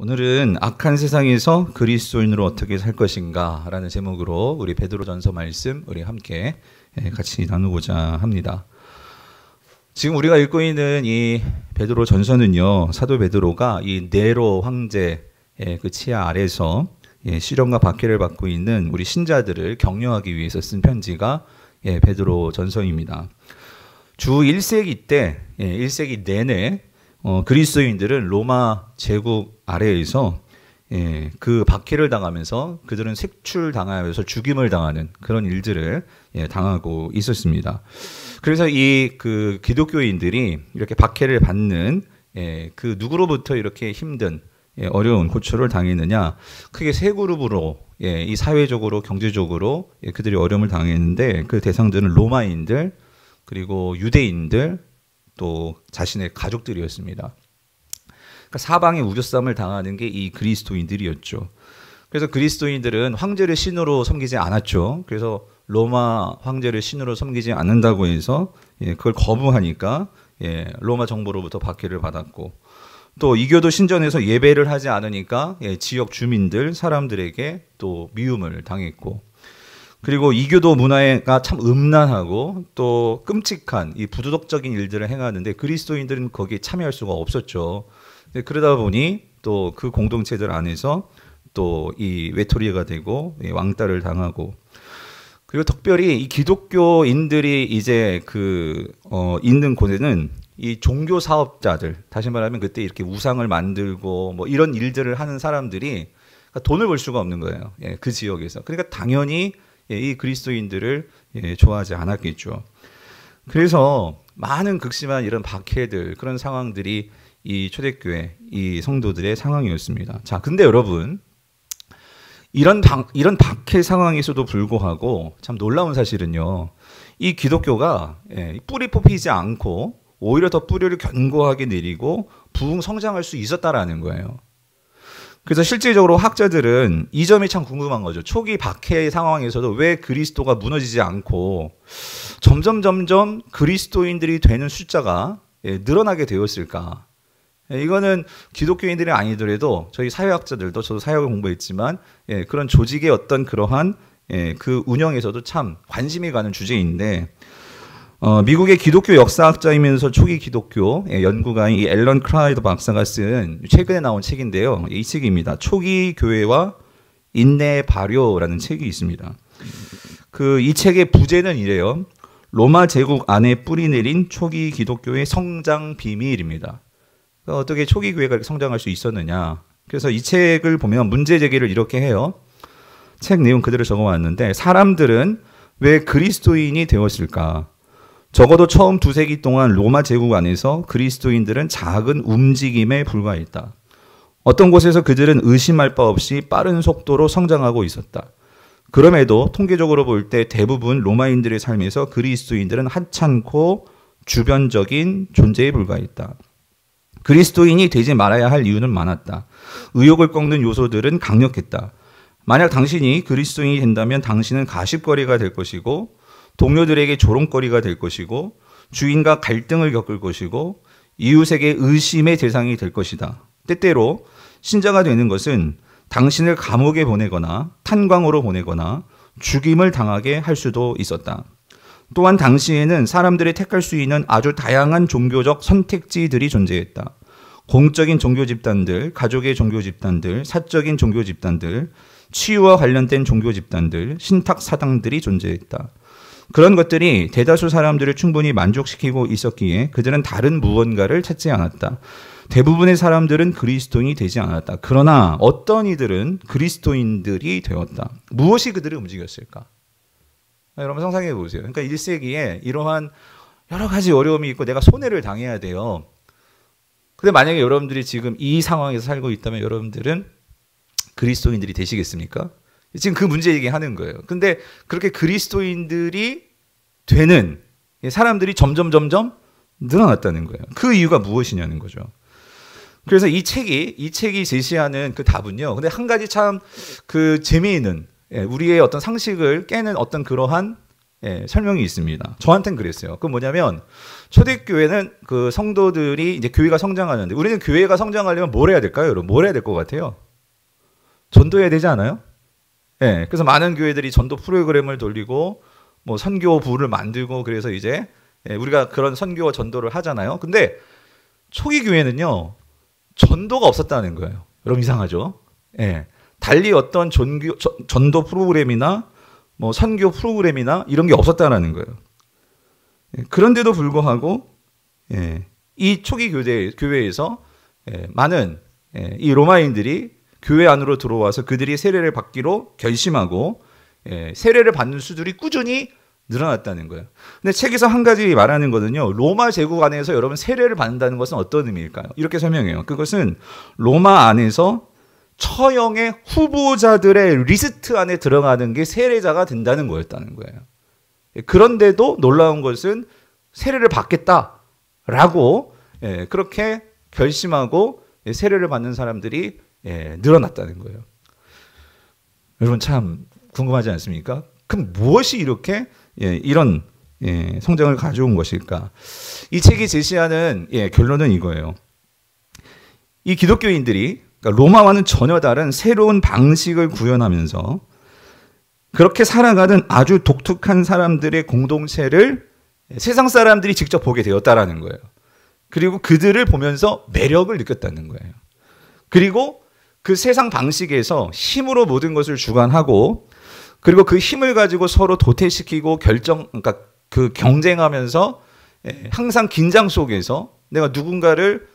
오늘은 악한 세상에서 그리스도인으로 어떻게 살 것인가 라는 제목으로 우리 베드로전서 말씀 우리 함께 같이 나누고자 합니다. 지금 우리가 읽고 있는 이 베드로전서는요, 사도 베드로가 이 네로 황제의 그 치하 아래서 시련과 박해를 받고 있는 우리 신자들을 격려하기 위해서 쓴 편지가 베드로전서입니다. 주 1세기 때 1세기 내내 그리스도인들은 로마 제국 아래에서 그 박해를 당하면서 그들은 색출당하여서 죽임을 당하는 그런 일들을 당하고 있었습니다. 그래서 이 그 기독교인들이 이렇게 박해를 받는 그 누구로부터 이렇게 힘든 어려운 고초를 당했느냐, 크게 세 그룹으로 이 사회적으로 경제적으로 그들이 어려움을 당했는데, 그 대상들은 로마인들, 그리고 유대인들, 또 자신의 가족들이었습니다. 그러니까 사방에 우겨쌈을 당하는 게 이 그리스도인들이었죠. 그래서 그리스도인들은 황제를 신으로 섬기지 않았죠. 그래서 로마 황제를 신으로 섬기지 않는다고 해서 그걸 거부하니까 로마 정부로부터 박해를 받았고, 또 이교도 신전에서 예배를 하지 않으니까 지역 주민들, 사람들에게 또 미움을 당했고, 그리고 이교도 문화가 참 음란하고 또 끔찍한 이 부도덕적인 일들을 행하는데 그리스도인들은 거기에 참여할 수가 없었죠. 그러다 보니 또 그 공동체들 안에서 또 이 외톨이가 되고 왕따를 당하고, 그리고 특별히 이 기독교인들이 이제 있는 곳에는 이 종교 사업자들, 다시 말하면 그때 이렇게 우상을 만들고 뭐 이런 일들을 하는 사람들이 돈을 벌 수가 없는 거예요. 그 지역에서. 그러니까 당연히 이 그리스도인들을 좋아하지 않았겠죠. 그래서 많은 극심한 이런 박해들, 그런 상황들이 이 초대교회, 이 성도들의 상황이었습니다. 자, 근데 여러분, 이런 박해 상황에서도 불구하고 참 놀라운 사실은요, 이 기독교가 뿌리 뽑히지 않고 오히려 더 뿌리를 견고하게 내리고 부흥 성장할 수 있었다라는 거예요. 그래서 실질적으로 학자들은 이 점이 참 궁금한 거죠. 초기 박해 상황에서도 왜 그리스도가 무너지지 않고 점점 그리스도인들이 되는 숫자가 늘어나게 되었을까? 이거는 기독교인들이 아니더라도 저희 사회학자들도, 저도 사회학을 공부했지만 그런 조직의 어떤 그러한 그 운영에서도 참 관심이 가는 주제인데, 미국의 기독교 역사학자이면서 초기 기독교 연구가인 이 앨런 크라이더 박사가 쓴 최근에 나온 책인데요. 이 책입니다. 초기 교회와 인내의 발효라는 책이 있습니다. 이 책의 부제는 이래요. 로마 제국 안에 뿌리 내린 초기 기독교의 성장 비밀입니다. 어떻게 초기 교회가 이렇게 성장할 수 있었느냐. 그래서 이 책을 보면 문제 제기를 이렇게 해요. 책 내용 그대로 적어왔는데, 사람들은 왜 그리스도인이 되었을까? 적어도 처음 2세기 동안 로마 제국 안에서 그리스도인들은 작은 움직임에 불과했다. 어떤 곳에서 그들은 의심할 바 없이 빠른 속도로 성장하고 있었다. 그럼에도 통계적으로 볼 때 대부분 로마인들의 삶에서 그리스도인들은 하찮고 주변적인 존재에 불과했다. 그리스도인이 되지 말아야 할 이유는 많았다. 의욕을 꺾는 요소들은 강력했다. 만약 당신이 그리스도인이 된다면 당신은 가십거리가 될 것이고, 동료들에게 조롱거리가 될 것이고, 주인과 갈등을 겪을 것이고, 이웃에게 의심의 대상이 될 것이다. 때때로 신자가 되는 것은 당신을 감옥에 보내거나 탄광으로 보내거나 죽임을 당하게 할 수도 있었다. 또한 당시에는 사람들이 택할 수 있는 아주 다양한 종교적 선택지들이 존재했다. 공적인 종교 집단들, 가족의 종교 집단들, 사적인 종교 집단들, 치유와 관련된 종교 집단들, 신탁 사당들이 존재했다. 그런 것들이 대다수 사람들을 충분히 만족시키고 있었기에 그들은 다른 무언가를 찾지 않았다. 대부분의 사람들은 그리스도인이 되지 않았다. 그러나 어떤 이들은 그리스도인들이 되었다. 무엇이 그들을 움직였을까? 여러분 상상해 보세요. 그러니까 1세기에 이러한 여러 가지 어려움이 있고 내가 손해를 당해야 돼요. 근데 만약에 여러분들이 지금 이 상황에서 살고 있다면 여러분들은 그리스도인들이 되시겠습니까? 지금 그 문제 얘기하는 거예요. 근데 그렇게 그리스도인들이 되는 사람들이 점점 늘어났다는 거예요. 그 이유가 무엇이냐는 거죠. 그래서 이 책이 제시하는 그 답은요. 근데 한 가지 참 재미있는, 우리의 어떤 상식을 깨는 어떤 그러한 설명이 있습니다. 저한테는 그랬어요. 그 뭐냐면 초대교회는 그 성도들이 이제 교회가 성장하는데 우리는 교회가 성장하려면 뭘 해야 될까요, 여러분? 뭘 해야 될 것 같아요? 전도해야 되지 않아요? 그래서 많은 교회들이 전도 프로그램을 돌리고 뭐 선교부를 만들고 그래서 이제 우리가 그런 선교와 전도를 하잖아요. 근데 초기 교회는요 전도가 없었다는 거예요. 여러분 이상하죠? 달리 어떤 전도 프로그램이나 뭐 선교 프로그램이나 이런 게 없었다라는 거예요. 그런데도 불구하고 이 초기 교회에서 많은 이 로마인들이 교회 안으로 들어와서 그들이 세례를 받기로 결심하고 세례를 받는 수들이 꾸준히 늘어났다는 거예요. 근데 책에서 한 가지 말하는 거는요. 로마 제국 안에서 여러분 세례를 받는다는 것은 어떤 의미일까요? 이렇게 설명해요. 그것은 로마 안에서 처형의 후보자들의 리스트 안에 들어가는 게 세례자가 된다는 거였다는 거예요. 그런데도 놀라운 것은 세례를 받겠다라고 그렇게 결심하고 세례를 받는 사람들이 늘어났다는 거예요. 여러분 참 궁금하지 않습니까? 그럼 무엇이 이렇게 이런 성장을 가져온 것일까? 이 책이 제시하는 결론은 이거예요. 이 기독교인들이 그러니까 로마와는 전혀 다른 새로운 방식을 구현하면서 그렇게 살아가는 아주 독특한 사람들의 공동체를 세상 사람들이 직접 보게 되었다라는 거예요. 그리고 그들을 보면서 매력을 느꼈다는 거예요. 그리고 그 세상 방식에서 힘으로 모든 것을 주관하고 그리고 그 힘을 가지고 서로 도태시키고 그러니까 그 경쟁하면서 항상 긴장 속에서 내가 누군가를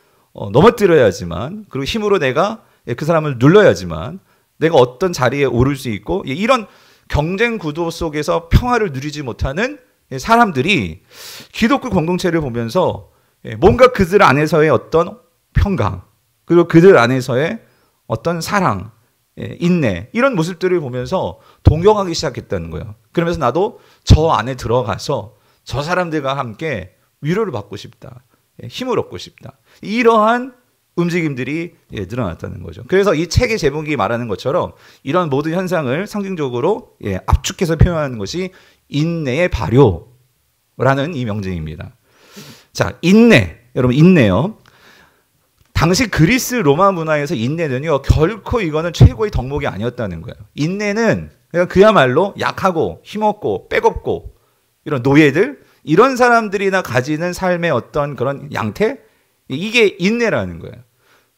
넘어뜨려야지만 그리고 힘으로 내가 그 사람을 눌러야지만 내가 어떤 자리에 오를 수 있고 이런 경쟁 구도 속에서 평화를 누리지 못하는 사람들이 기독교 공동체를 보면서 뭔가 그들 안에서의 어떤 평강 그리고 그들 안에서의 어떤 사랑, 인내 이런 모습들을 보면서 동경하기 시작했다는 거예요. 그러면서 나도 저 안에 들어가서 저 사람들과 함께 위로를 받고 싶다. 힘을 얻고 싶다. 이러한 움직임들이 늘어났다는 거죠. 그래서 이 책의 제목이 말하는 것처럼 이런 모든 현상을 상징적으로 압축해서 표현하는 것이 인내의 발효라는 이 명제입니다. 자, 인내. 여러분 인내요. 당시 그리스 로마 문화에서 인내는요 결코 이거는 최고의 덕목이 아니었다는 거예요. 인내는 그야말로 약하고 힘없고 빼겁고 이런 노예들 이런 사람들이나 가지는 삶의 어떤 그런 양태 이게 인내라는 거예요.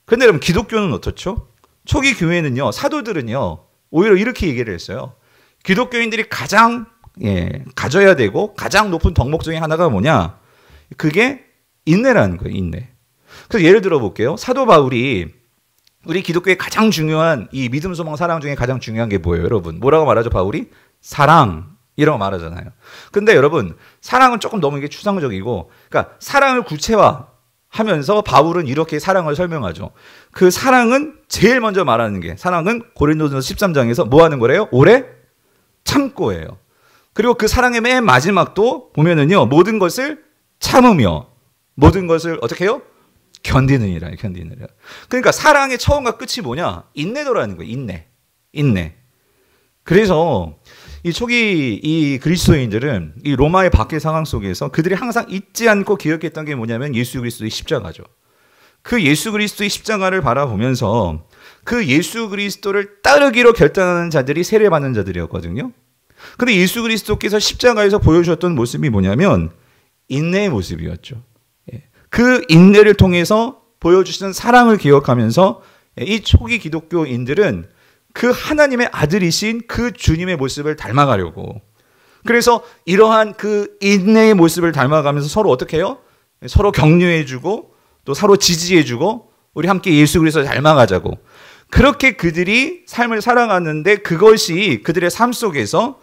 그런데 여러분 기독교는 어떻죠? 초기 교회는요 사도들은요 오히려 이렇게 얘기를 했어요. 기독교인들이 가장 가져야 되고 가장 높은 덕목 중에 하나가 뭐냐? 그게 인내라는 거예요. 인내. 그래서 예를 들어 볼게요. 사도 바울이 우리 기독교의 가장 중요한 이 믿음, 소망, 사랑 중에 가장 중요한 게 뭐예요, 여러분? 뭐라고 말하죠, 바울이? 사랑이라고 말하잖아요. 근데 여러분, 사랑은 조금 너무 이게 추상적이고, 그러니까 사랑을 구체화하면서 바울은 이렇게 사랑을 설명하죠. 그 사랑은 제일 먼저 말하는 게, 사랑은 고린도전서 13장에서 뭐 하는 거래요? 오래 참고예요. 그리고 그 사랑의 맨 마지막도 보면은요, 모든 것을 참으며, 모든 것을 어떻게 해요? 견디느니라. 그러니까 사랑의 처음과 끝이 뭐냐? 인내도라는 거예요. 인내. 그래서 이 초기 이 그리스도인들은 이 로마의 박해 상황 속에서 그들이 항상 잊지 않고 기억했던 게 뭐냐면 예수 그리스도의 십자가죠. 그 예수 그리스도의 십자가를 바라보면서 그 예수 그리스도를 따르기로 결단하는 자들이 세례받는 자들이었거든요. 근데 예수 그리스도께서 십자가에서 보여주셨던 모습이 뭐냐면 인내의 모습이었죠. 그 인내를 통해서 보여주시는 사랑을 기억하면서 이 초기 기독교인들은 그 하나님의 아들이신 그 주님의 모습을 닮아가려고 그래서 이러한 그 인내의 모습을 닮아가면서 서로 어떻게 해요? 서로 격려해주고 또 서로 지지해주고 우리 함께 예수 그리스도를 닮아가자고 그렇게 그들이 삶을 살아가는데 그것이 그들의 삶 속에서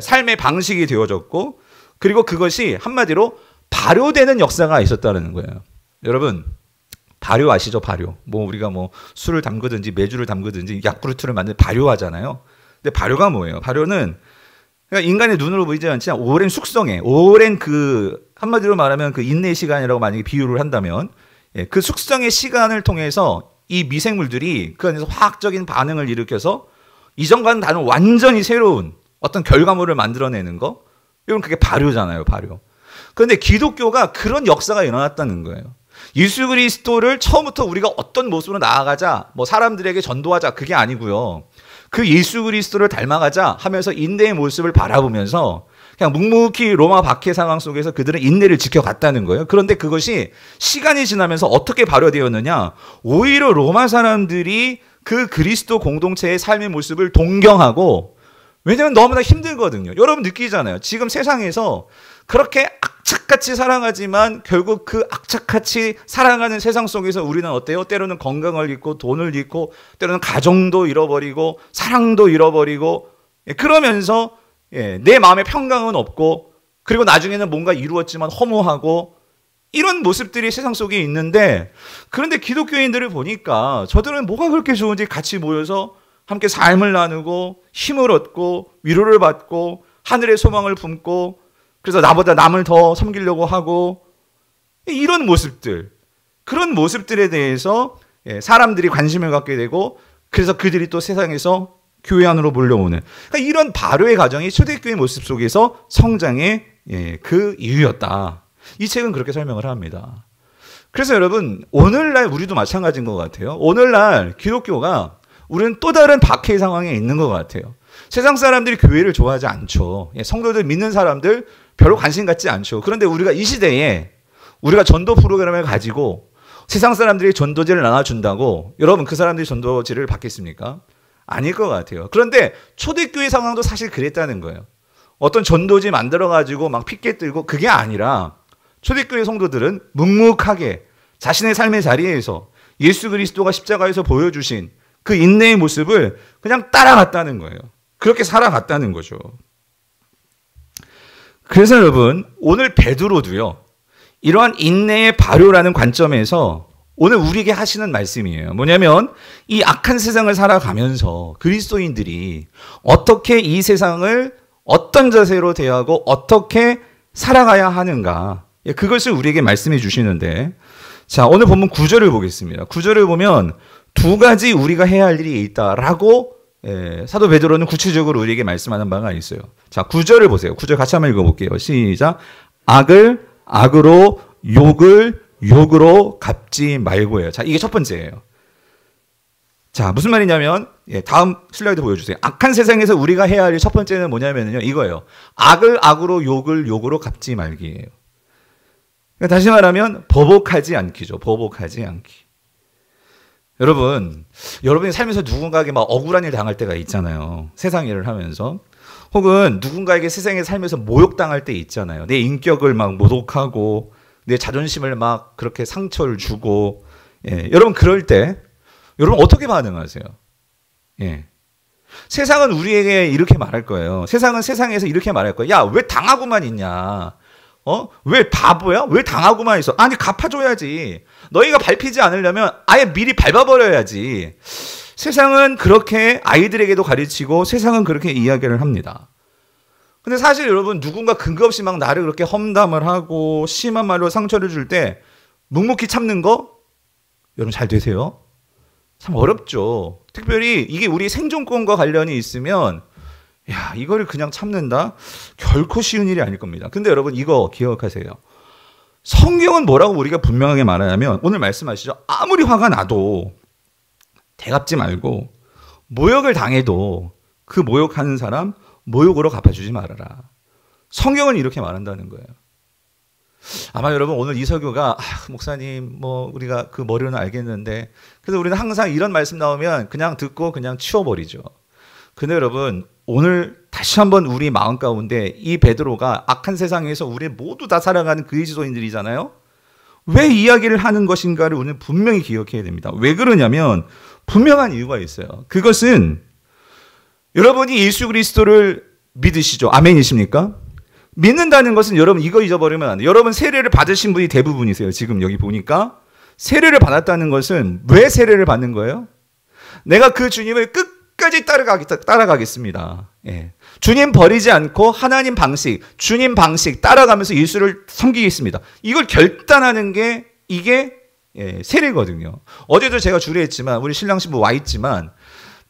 삶의 방식이 되어졌고 그리고 그것이 한마디로 발효되는 역사가 있었다는 거예요. 여러분 발효 아시죠? 발효. 뭐 우리가 뭐 술을 담그든지 매주를 담그든지 야쿠르트를 만들 발효하잖아요. 근데 발효가 뭐예요? 발효는 그러니까 인간의 눈으로 보이지 않지만 오랜 숙성에 오랜 그 한마디로 말하면 그 인내의 시간이라고 만약에 비유를 한다면 그 숙성의 시간을 통해서 이 미생물들이 그 안에서 화학적인 반응을 일으켜서 이전과는 다른 완전히 새로운 어떤 결과물을 만들어내는 거 여러분 그게 발효잖아요, 발효. 그런데 기독교가 그런 역사가 일어났다는 거예요. 예수 그리스도를 처음부터 우리가 어떤 모습으로 나아가자, 뭐 사람들에게 전도하자, 그게 아니고요. 그 예수 그리스도를 닮아가자 하면서 인내의 모습을 바라보면서 그냥 묵묵히 로마 박해 상황 속에서 그들은 인내를 지켜갔다는 거예요. 그런데 그것이 시간이 지나면서 어떻게 발효되었느냐? 오히려 로마 사람들이 그 그리스도 공동체의 삶의 모습을 동경하고, 왜냐하면 너무나 힘들거든요. 여러분 느끼잖아요. 지금 세상에서 그렇게 악착같이 살아가지만 결국 그 악착같이 살아가는 세상 속에서 우리는 어때요? 때로는 건강을 잃고 돈을 잃고 때로는 가정도 잃어버리고 사랑도 잃어버리고, 그러면서 내 마음에 평강은 없고, 그리고 나중에는 뭔가 이루었지만 허무하고, 이런 모습들이 세상 속에 있는데, 그런데 기독교인들을 보니까 저들은 뭐가 그렇게 좋은지 같이 모여서 함께 삶을 나누고 힘을 얻고 위로를 받고 하늘의 소망을 품고, 그래서 나보다 남을 더 섬기려고 하고, 이런 모습들, 그런 모습들에 대해서 사람들이 관심을 갖게 되고, 그래서 그들이 또 세상에서 교회 안으로 몰려오는, 그러니까 이런 발효의 과정이 초대교회 모습 속에서 성장의 그 이유였다. 이 책은 그렇게 설명을 합니다. 그래서 여러분, 오늘날 우리도 마찬가지인 것 같아요. 오늘날 기독교가 우리는 또 다른 박해 상황에 있는 것 같아요. 세상 사람들이 교회를 좋아하지 않죠. 성도들 믿는 사람들 별로 관심 갖지 않죠. 그런데 우리가 이 시대에 우리가 전도 프로그램을 가지고 세상 사람들이 전도지를 나눠준다고 여러분 그 사람들이 전도지를 받겠습니까? 아닐 것 같아요. 그런데 초대교회 상황도 사실 그랬다는 거예요. 어떤 전도지 만들어가지고 막 핏게 들고, 그게 아니라 초대교회 성도들은 묵묵하게 자신의 삶의 자리에서 예수 그리스도가 십자가에서 보여주신 그 인내의 모습을 그냥 따라갔다는 거예요. 그렇게 살아갔다는 거죠. 그래서 여러분, 오늘 베드로도요, 이러한 인내의 발효라는 관점에서 오늘 우리에게 하시는 말씀이에요. 뭐냐면 이 악한 세상을 살아가면서 그리스도인들이 어떻게 이 세상을 어떤 자세로 대하고 어떻게 살아가야 하는가, 그것을 우리에게 말씀해 주시는데, 자, 오늘 본문 9절을 보겠습니다. 9절을 보면 두 가지 우리가 해야 할 일이 있다라고 사도 베드로는 구체적으로 우리에게 말씀하는 바가 있어요. 자, 9절을 보세요. 9절 같이 한번 읽어볼게요. 시작. 악을 악으로, 욕을 욕으로 갚지 말고요. 자, 이게 첫 번째예요. 자, 무슨 말이냐면, 다음 슬라이드 보여주세요. 악한 세상에서 우리가 해야 할 첫 번째는 뭐냐면요, 이거예요. 악을 악으로, 욕을 욕으로 갚지 말기예요. 그러니까 다시 말하면 보복하지 않기죠. 보복하지 않기. 여러분, 여러분이 살면서 누군가에게 막 억울한 일 당할 때가 있잖아요. 세상 일을 하면서. 혹은 누군가에게 세상에 살면서 모욕당할 때 있잖아요. 내 인격을 막 모독하고 내 자존심을 막 그렇게 상처를 주고. 여러분 그럴 때 여러분 어떻게 반응하세요? 세상은 우리에게 이렇게 말할 거예요. 세상은 세상에서 이렇게 말할 거예요. 야, 왜 당하고만 있냐? 왜 바보야? 왜 당하고만 있어? 아니, 갚아줘야지. 너희가 밟히지 않으려면 아예 미리 밟아버려야지. 세상은 그렇게 아이들에게도 가르치고 세상은 그렇게 이야기를 합니다. 근데 사실 여러분, 누군가 근거 없이 막 나를 그렇게 험담을 하고 심한 말로 상처를 줄 때 묵묵히 참는 거, 여러분 잘 되세요? 참 어렵죠. 특별히 이게 우리 생존권과 관련이 있으면, 야, 이거를 그냥 참는다? 결코 쉬운 일이 아닐 겁니다. 근데 여러분 이거 기억하세요. 성경은 뭐라고 우리가 분명하게 말하냐면, 오늘 말씀하시죠. 아무리 화가 나도 대갚지 말고, 모욕을 당해도 그 모욕하는 사람 모욕으로 갚아주지 말아라. 성경은 이렇게 말한다는 거예요. 아마 여러분 오늘 이 설교가, 목사님 뭐 우리가 그 머리로는 알겠는데, 그래서 우리는 항상 이런 말씀 나오면 그냥 듣고 그냥 치워버리죠. 근데 여러분, 오늘 다시 한번 우리 마음 가운데 이 베드로가 악한 세상에서 우리 모두 다 살아가는 그리스도인들이잖아요. 왜 이야기를 하는 것인가를 오늘 분명히 기억해야 됩니다. 왜 그러냐면 분명한 이유가 있어요. 그것은 여러분이 예수 그리스도를 믿으시죠? 아멘이십니까? 믿는다는 것은 여러분 이거 잊어버리면 안 돼요. 여러분 세례를 받으신 분이 대부분이세요. 지금 여기 보니까 세례를 받았다는 것은 왜 세례를 받는 거예요? 내가 그 주님을 끝까지 따라가겠습니다. 주님 버리지 않고 하나님 방식, 주님 방식 따라가면서 예수를 섬기겠습니다. 이걸 결단하는 게 이게 세례거든요. 어제도 제가 주례했지만 우리 신랑 신부 와 있지만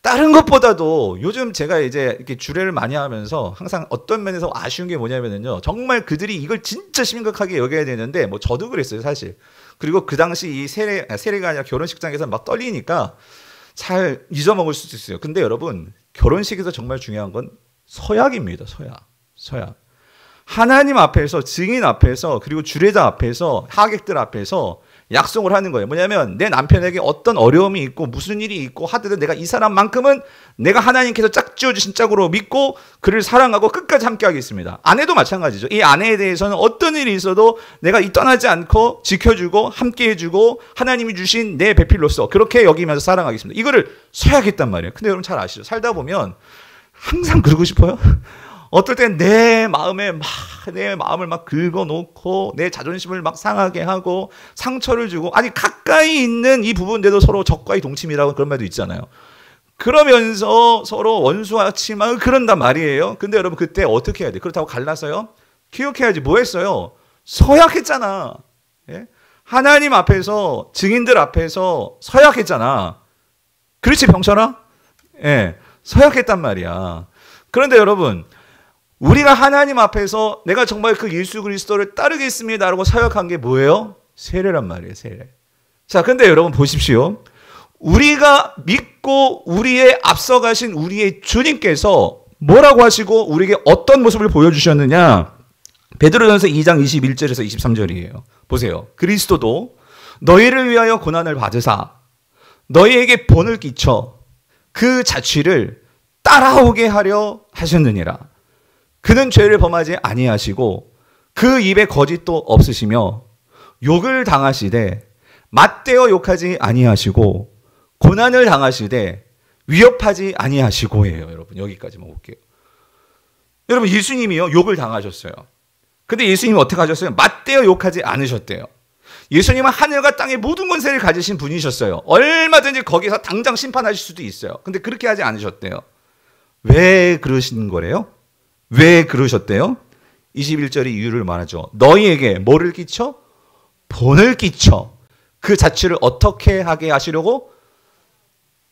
다른 것보다도 요즘 제가 이제 이렇게 주례를 많이 하면서 항상 어떤 면에서 아쉬운 게 뭐냐면요. 정말 그들이 이걸 진짜 심각하게 여겨야 되는데, 뭐 저도 그랬어요, 사실. 그리고 그 당시 이 세례가 아니라 결혼식장에서 막 떨리니까 잘 잊어먹을 수도 있어요. 근데 여러분, 결혼식에서 정말 중요한 건 서약입니다, 서약. 하나님 앞에서, 증인 앞에서, 그리고 주례자 앞에서, 하객들 앞에서 약속을 하는 거예요. 뭐냐면 내 남편에게 어떤 어려움이 있고 무슨 일이 있고 하더라도 내가 이 사람만큼은 내가 하나님께서 짝 지어주신 짝으로 믿고 그를 사랑하고 끝까지 함께 하겠습니다. 아내도 마찬가지죠. 이 아내에 대해서는 어떤 일이 있어도 내가 이 떠나지 않고 지켜주고 함께 해주고 하나님이 주신 내 배필로서 그렇게 여기면서 사랑하겠습니다. 이거를 서약했단 말이에요. 근데 여러분 잘 아시죠? 살다 보면 항상 그러고 싶어요. 어떨 땐 내 마음을 막 긁어놓고 내 자존심을 막 상하게 하고 상처를 주고, 아니 가까이 있는 이 부분인데도 서로 적과의 동침이라고 그런 말도 있잖아요. 그러면서 서로 원수같이 막 그런단 말이에요. 근데 여러분 그때 어떻게 해야 돼? 그렇다고 갈라서요? 기억해야지. 뭐 했어요? 서약했잖아. 예? 하나님 앞에서, 증인들 앞에서 서약했잖아. 그렇지, 병철아? 예, 서약했단 말이야. 그런데 여러분, 우리가 하나님 앞에서 내가 정말 그 예수 그리스도를 따르겠습니다라고 서약한 게 뭐예요? 세례란 말이에요, 세례. 자, 근데 여러분 보십시오. 우리가 믿고 우리의 앞서가신 우리의 주님께서 뭐라고 하시고 우리에게 어떤 모습을 보여주셨느냐? 베드로전서 2장 21절에서 23절이에요. 보세요. 그리스도도 너희를 위하여 고난을 받으사 너희에게 본을 끼쳐 그 자취를 따라오게 하려 하셨느니라. 그는 죄를 범하지 아니하시고 그 입에 거짓도 없으시며 욕을 당하시되 맞대어 욕하지 아니하시고 고난을 당하시되 위협하지 아니하시고예요. 여러분 여기까지만 볼게요. 여러분 예수님이요 욕을 당하셨어요. 근데 예수님이 어떻게 하셨어요? 맞대어 욕하지 않으셨대요. 예수님은 하늘과 땅의 모든 권세를 가지신 분이셨어요. 얼마든지 거기서 당장 심판하실 수도 있어요. 근데 그렇게 하지 않으셨대요. 왜 그러신 거래요? 왜 그러셨대요? 21절이 이유를 말하죠. 너희에게 뭐를 끼쳐? 본을 끼쳐. 그 자취를 어떻게 하게 하시려고?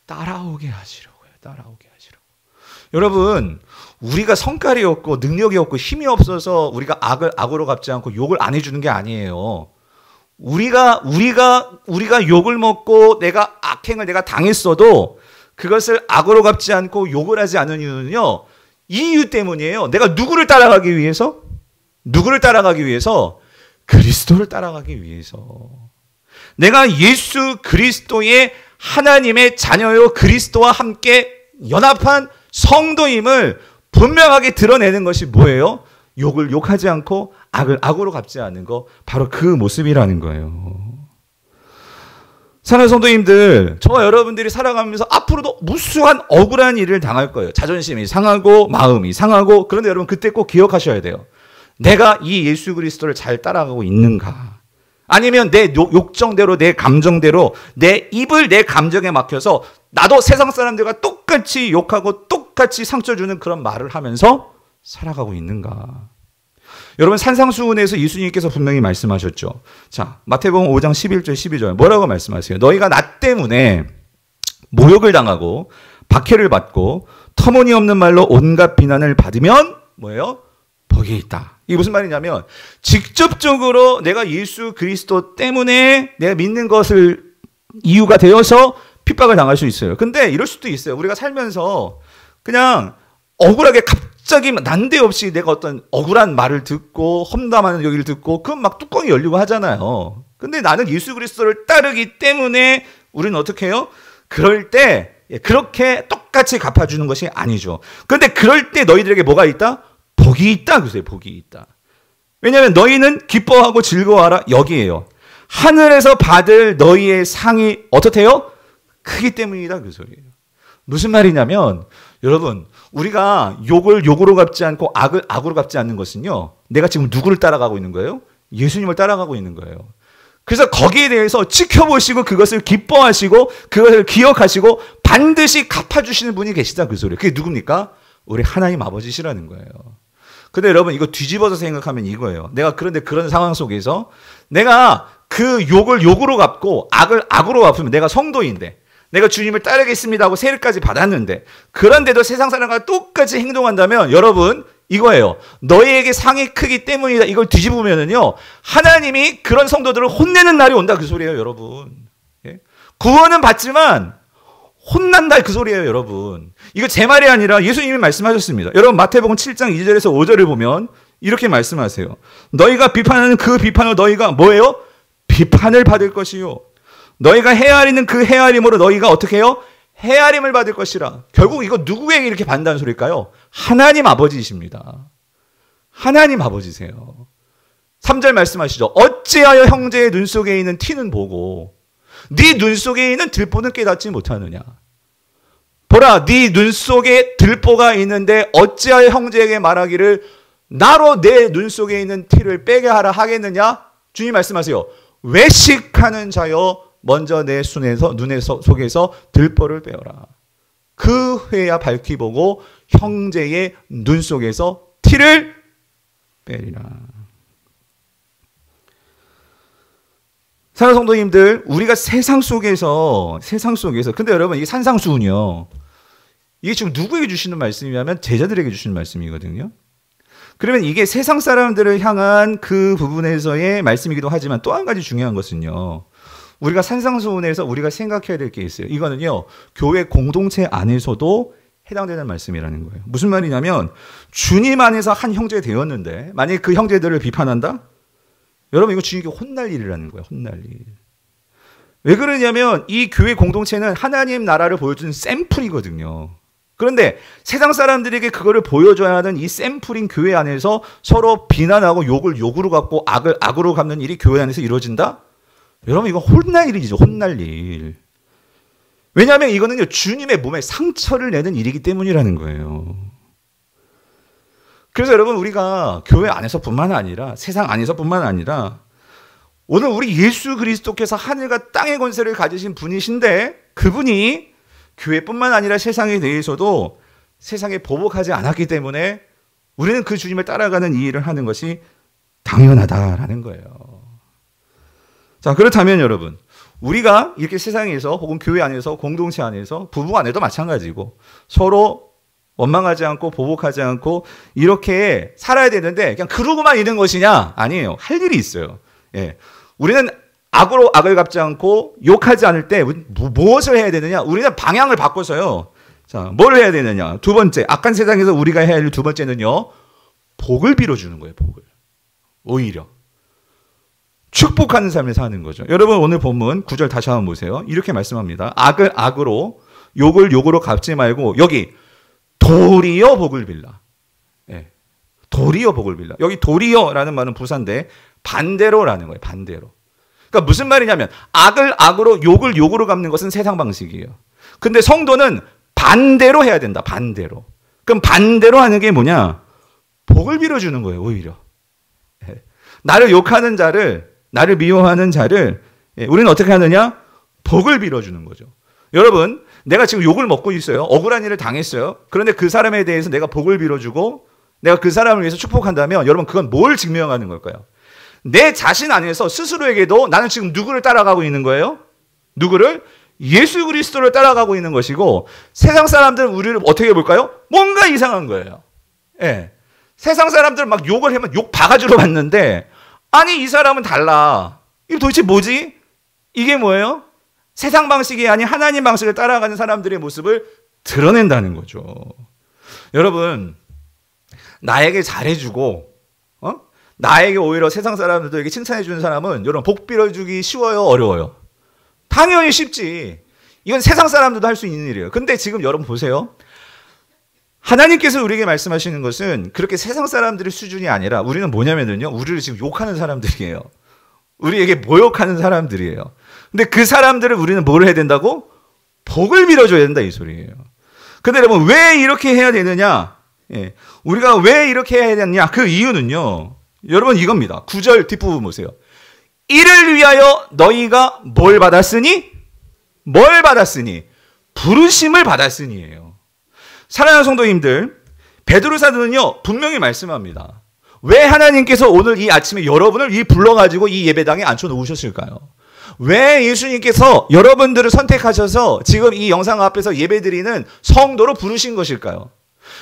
따라오게 하시려고요. 따라오게 하시려고. 여러분, 우리가 성깔이 없고 능력이 없고 힘이 없어서 우리가 악을 악으로 갚지 않고 욕을 안 해주는 게 아니에요. 우리가 욕을 먹고 내가 악행을 내가 당했어도 그것을 악으로 갚지 않고 욕을 하지 않는 이유는요. 이 이유 때문이에요. 내가 누구를 따라가기 위해서? 누구를 따라가기 위해서? 그리스도를 따라가기 위해서. 내가 예수 그리스도의 하나님의 자녀요 그리스도와 함께 연합한 성도임을 분명하게 드러내는 것이 뭐예요? 욕을 욕하지 않고 악을 악으로 갚지 않는 거, 바로 그 모습이라는 거예요. 사랑하는 성도님들, 저와 여러분들이 살아가면서 앞으로도 무수한 억울한 일을 당할 거예요. 자존심이 상하고 마음이 상하고. 그런데 여러분 그때 꼭 기억하셔야 돼요. 내가 이 예수 그리스도를 잘 따라가고 있는가? 아니면 내 욕정대로, 내 감정대로, 내 입을 내 감정에 막혀서 나도 세상 사람들과 똑같이 욕하고 똑같이 상처 주는 그런 말을 하면서 살아가고 있는가? 여러분 산상수훈에서 예수님께서 분명히 말씀하셨죠. 자, 마태복음 5장 11절 12절 뭐라고 말씀하세요? 너희가 나 때문에 모욕을 당하고 박해를 받고 터무니없는 말로 온갖 비난을 받으면 뭐예요? 복이 있다. 이게 무슨 말이냐면 직접적으로 내가 예수 그리스도 때문에 내가 믿는 것을 이유가 되어서 핍박을 당할 수 있어요. 근데 이럴 수도 있어요. 우리가 살면서 그냥 억울하게 갑자기 난데없이 내가 어떤 억울한 말을 듣고 험담하는 얘기를 듣고 그건 막 뚜껑이 열리고 하잖아요. 근데 나는 예수 그리스도를 따르기 때문에 우리는 어떻게 해요? 그럴 때 그렇게 똑같이 갚아주는 것이 아니죠. 그런데 그럴 때 너희들에게 뭐가 있다? 복이 있다. 그러세요. 복이 있다. 왜냐하면 너희는 기뻐하고 즐거워하라. 여기에요. 하늘에서 받을 너희의 상이 어떻대요? 크기 때문이다. 그 소리예요. 무슨 말이냐면 여러분 우리가 욕을 욕으로 갚지 않고 악을 악으로 갚지 않는 것은요. 내가 지금 누구를 따라가고 있는 거예요? 예수님을 따라가고 있는 거예요. 그래서 거기에 대해서 지켜보시고 그것을 기뻐하시고 그것을 기억하시고 반드시 갚아주시는 분이 계시다. 그 소리예요. 그게 누굽니까? 우리 하나님 아버지시라는 거예요. 근데 여러분 이거 뒤집어서 생각하면 이거예요. 내가 그런데 그런 상황 속에서 내가 그 욕을 욕으로 갚고 악을 악으로 갚으면 내가 성도인데 내가 주님을 따르겠습니다 하고 세례까지 받았는데 그런데도 세상 사람과 똑같이 행동한다면 여러분 이거예요. 너희에게 상이 크기 때문이다. 이걸 뒤집으면은요 하나님이 그런 성도들을 혼내는 날이 온다 그 소리예요 여러분. 예? 구원은 받지만 혼난다 그 소리예요 여러분. 이거 제 말이 아니라 예수님이 말씀하셨습니다. 여러분 마태복음 7장 2절에서 5절을 보면 이렇게 말씀하세요. 너희가 비판하는 그 비판을 너희가 뭐예요? 비판을 받을 것이요. 너희가 헤아리는 그 헤아림으로 너희가 어떻게 해요? 헤아림을 받을 것이라. 결국 이거 누구에게 이렇게 받는다는 소리일까요? 하나님 아버지이십니다. 하나님 아버지세요. 3절 말씀하시죠. 어찌하여 형제의 눈 속에 있는 티는 보고 네 눈 속에 있는 들보는 깨닫지 못하느냐. 보라 네 눈 속에 들보가 있는데 어찌하여 형제에게 말하기를 나로 내 눈 속에 있는 티를 빼게 하라 하겠느냐. 주님 말씀하세요. 외식하는 자여 먼저 내 눈의 속에서 들보를 빼어라. 그 회야 밝히 보고 형제의 눈 속에서 티를 빼리라. 사랑하는 성도님들, 우리가 세상 속에서 근데 여러분 이게 산상수훈이요. 이게 지금 누구에게 주시는 말씀이냐면 제자들에게 주시는 말씀이거든요. 그러면 이게 세상 사람들을 향한 그 부분에서의 말씀이기도 하지만 또 한 가지 중요한 것은요. 우리가 산상수훈에서 우리가 생각해야 될 게 있어요. 이거는요. 교회 공동체 안에서도 해당되는 말씀이라는 거예요. 무슨 말이냐면 주님 안에서 한 형제 되었는데 만약에 그 형제들을 비판한다? 여러분 이거 주님께 혼날 일이라는 거예요. 혼날 일. 왜 그러냐면 이 교회 공동체는 하나님 나라를 보여주는 샘플이거든요. 그런데 세상 사람들에게 그거를 보여줘야 하는 이 샘플인 교회 안에서 서로 비난하고 욕을 욕으로 갚고 악을 악으로 갚는 일이 교회 안에서 이루어진다? 여러분 이거 혼날 일이죠. 혼날 일. 왜냐하면 이거는요 주님의 몸에 상처를 내는 일이기 때문이라는 거예요. 그래서 여러분 우리가 교회 안에서뿐만 아니라 세상 안에서뿐만 아니라 오늘 우리 예수 그리스도께서 하늘과 땅의 권세를 가지신 분이신데 그분이 교회뿐만 아니라 세상에 대해서도 세상에 보복하지 않았기 때문에 우리는 그 주님을 따라가는 이 일을 하는 것이 당연하다라는 거예요. 자, 그렇다면 여러분, 우리가 이렇게 세상에서 혹은 교회 안에서 공동체 안에서 부부 안에도 마찬가지고 서로 원망하지 않고 보복하지 않고 이렇게 살아야 되는데 그냥 그러고만 있는 것이냐? 아니에요. 할 일이 있어요. 예. 우리는 악으로 악을 갚지 않고 욕하지 않을 때 무엇을 해야 되느냐? 우리는 방향을 바꿔서요. 자, 뭘 해야 되느냐? 두 번째, 악한 세상에서 우리가 해야 할 두 번째는요. 복을 빌어주는 거예요. 복을. 오히려. 축복하는 삶을 사는 거죠. 여러분 오늘 본문 9절 다시 한번 보세요. 이렇게 말씀합니다. 악을 악으로 욕을 욕으로 갚지 말고 여기 도리어 복을 빌라. 예. 도리어 복을 빌라. 여기 도리어라는 말은 부사인데 반대로라는 거예요. 반대로. 그러니까 무슨 말이냐면 악을 악으로 욕을 욕으로 갚는 것은 세상 방식이에요. 근데 성도는 반대로 해야 된다. 반대로. 그럼 반대로 하는 게 뭐냐? 복을 빌어주는 거예요. 오히려. 예. 나를 욕하는 자를 나를 미워하는 자를 우리는 어떻게 하느냐? 복을 빌어주는 거죠. 여러분 내가 지금 욕을 먹고 있어요. 억울한 일을 당했어요. 그런데 그 사람에 대해서 내가 복을 빌어주고 내가 그 사람을 위해서 축복한다면 여러분 그건 뭘 증명하는 걸까요? 내 자신 안에서 스스로에게도 나는 지금 누구를 따라가고 있는 거예요? 누구를? 예수 그리스도를 따라가고 있는 것이고 세상 사람들은 우리를 어떻게 볼까요? 뭔가 이상한 거예요. 예. 세상 사람들은 막 욕을 하면 욕 바가지로 받는데 아니 이 사람은 달라. 이게 도대체 뭐지? 이게 뭐예요? 세상 방식이 아닌 하나님 방식을 따라가는 사람들의 모습을 드러낸다는 거죠. 여러분 나에게 잘해주고 나에게 오히려 세상 사람들에게 칭찬해주는 사람은 여러분 복 빌어주기 쉬워요? 어려워요? 당연히 쉽지. 이건 세상 사람들도 할 수 있는 일이에요. 근데 지금 여러분 보세요. 하나님께서 우리에게 말씀하시는 것은 그렇게 세상 사람들의 수준이 아니라 우리는 뭐냐면요. 우리를 지금 욕하는 사람들이에요. 우리에게 모욕하는 사람들이에요. 근데 그 사람들을 우리는 뭘 해야 된다고? 복을 빌어줘야 된다 이 소리예요. 근데 여러분 왜 이렇게 해야 되느냐? 예. 우리가 왜 이렇게 해야 되느냐? 그 이유는요. 여러분 이겁니다. 9절 뒷부분 보세요. 이를 위하여 너희가 뭘 받았으니? 뭘 받았으니? 부르심을 받았으니예요. 사랑하는 성도님들, 베드로 사도는요 분명히 말씀합니다. 왜 하나님께서 오늘 이 아침에 여러분을 불러가지고 이 예배당에 앉혀놓으셨을까요? 왜 예수님께서 여러분들을 선택하셔서 지금 이 영상 앞에서 예배드리는 성도로 부르신 것일까요?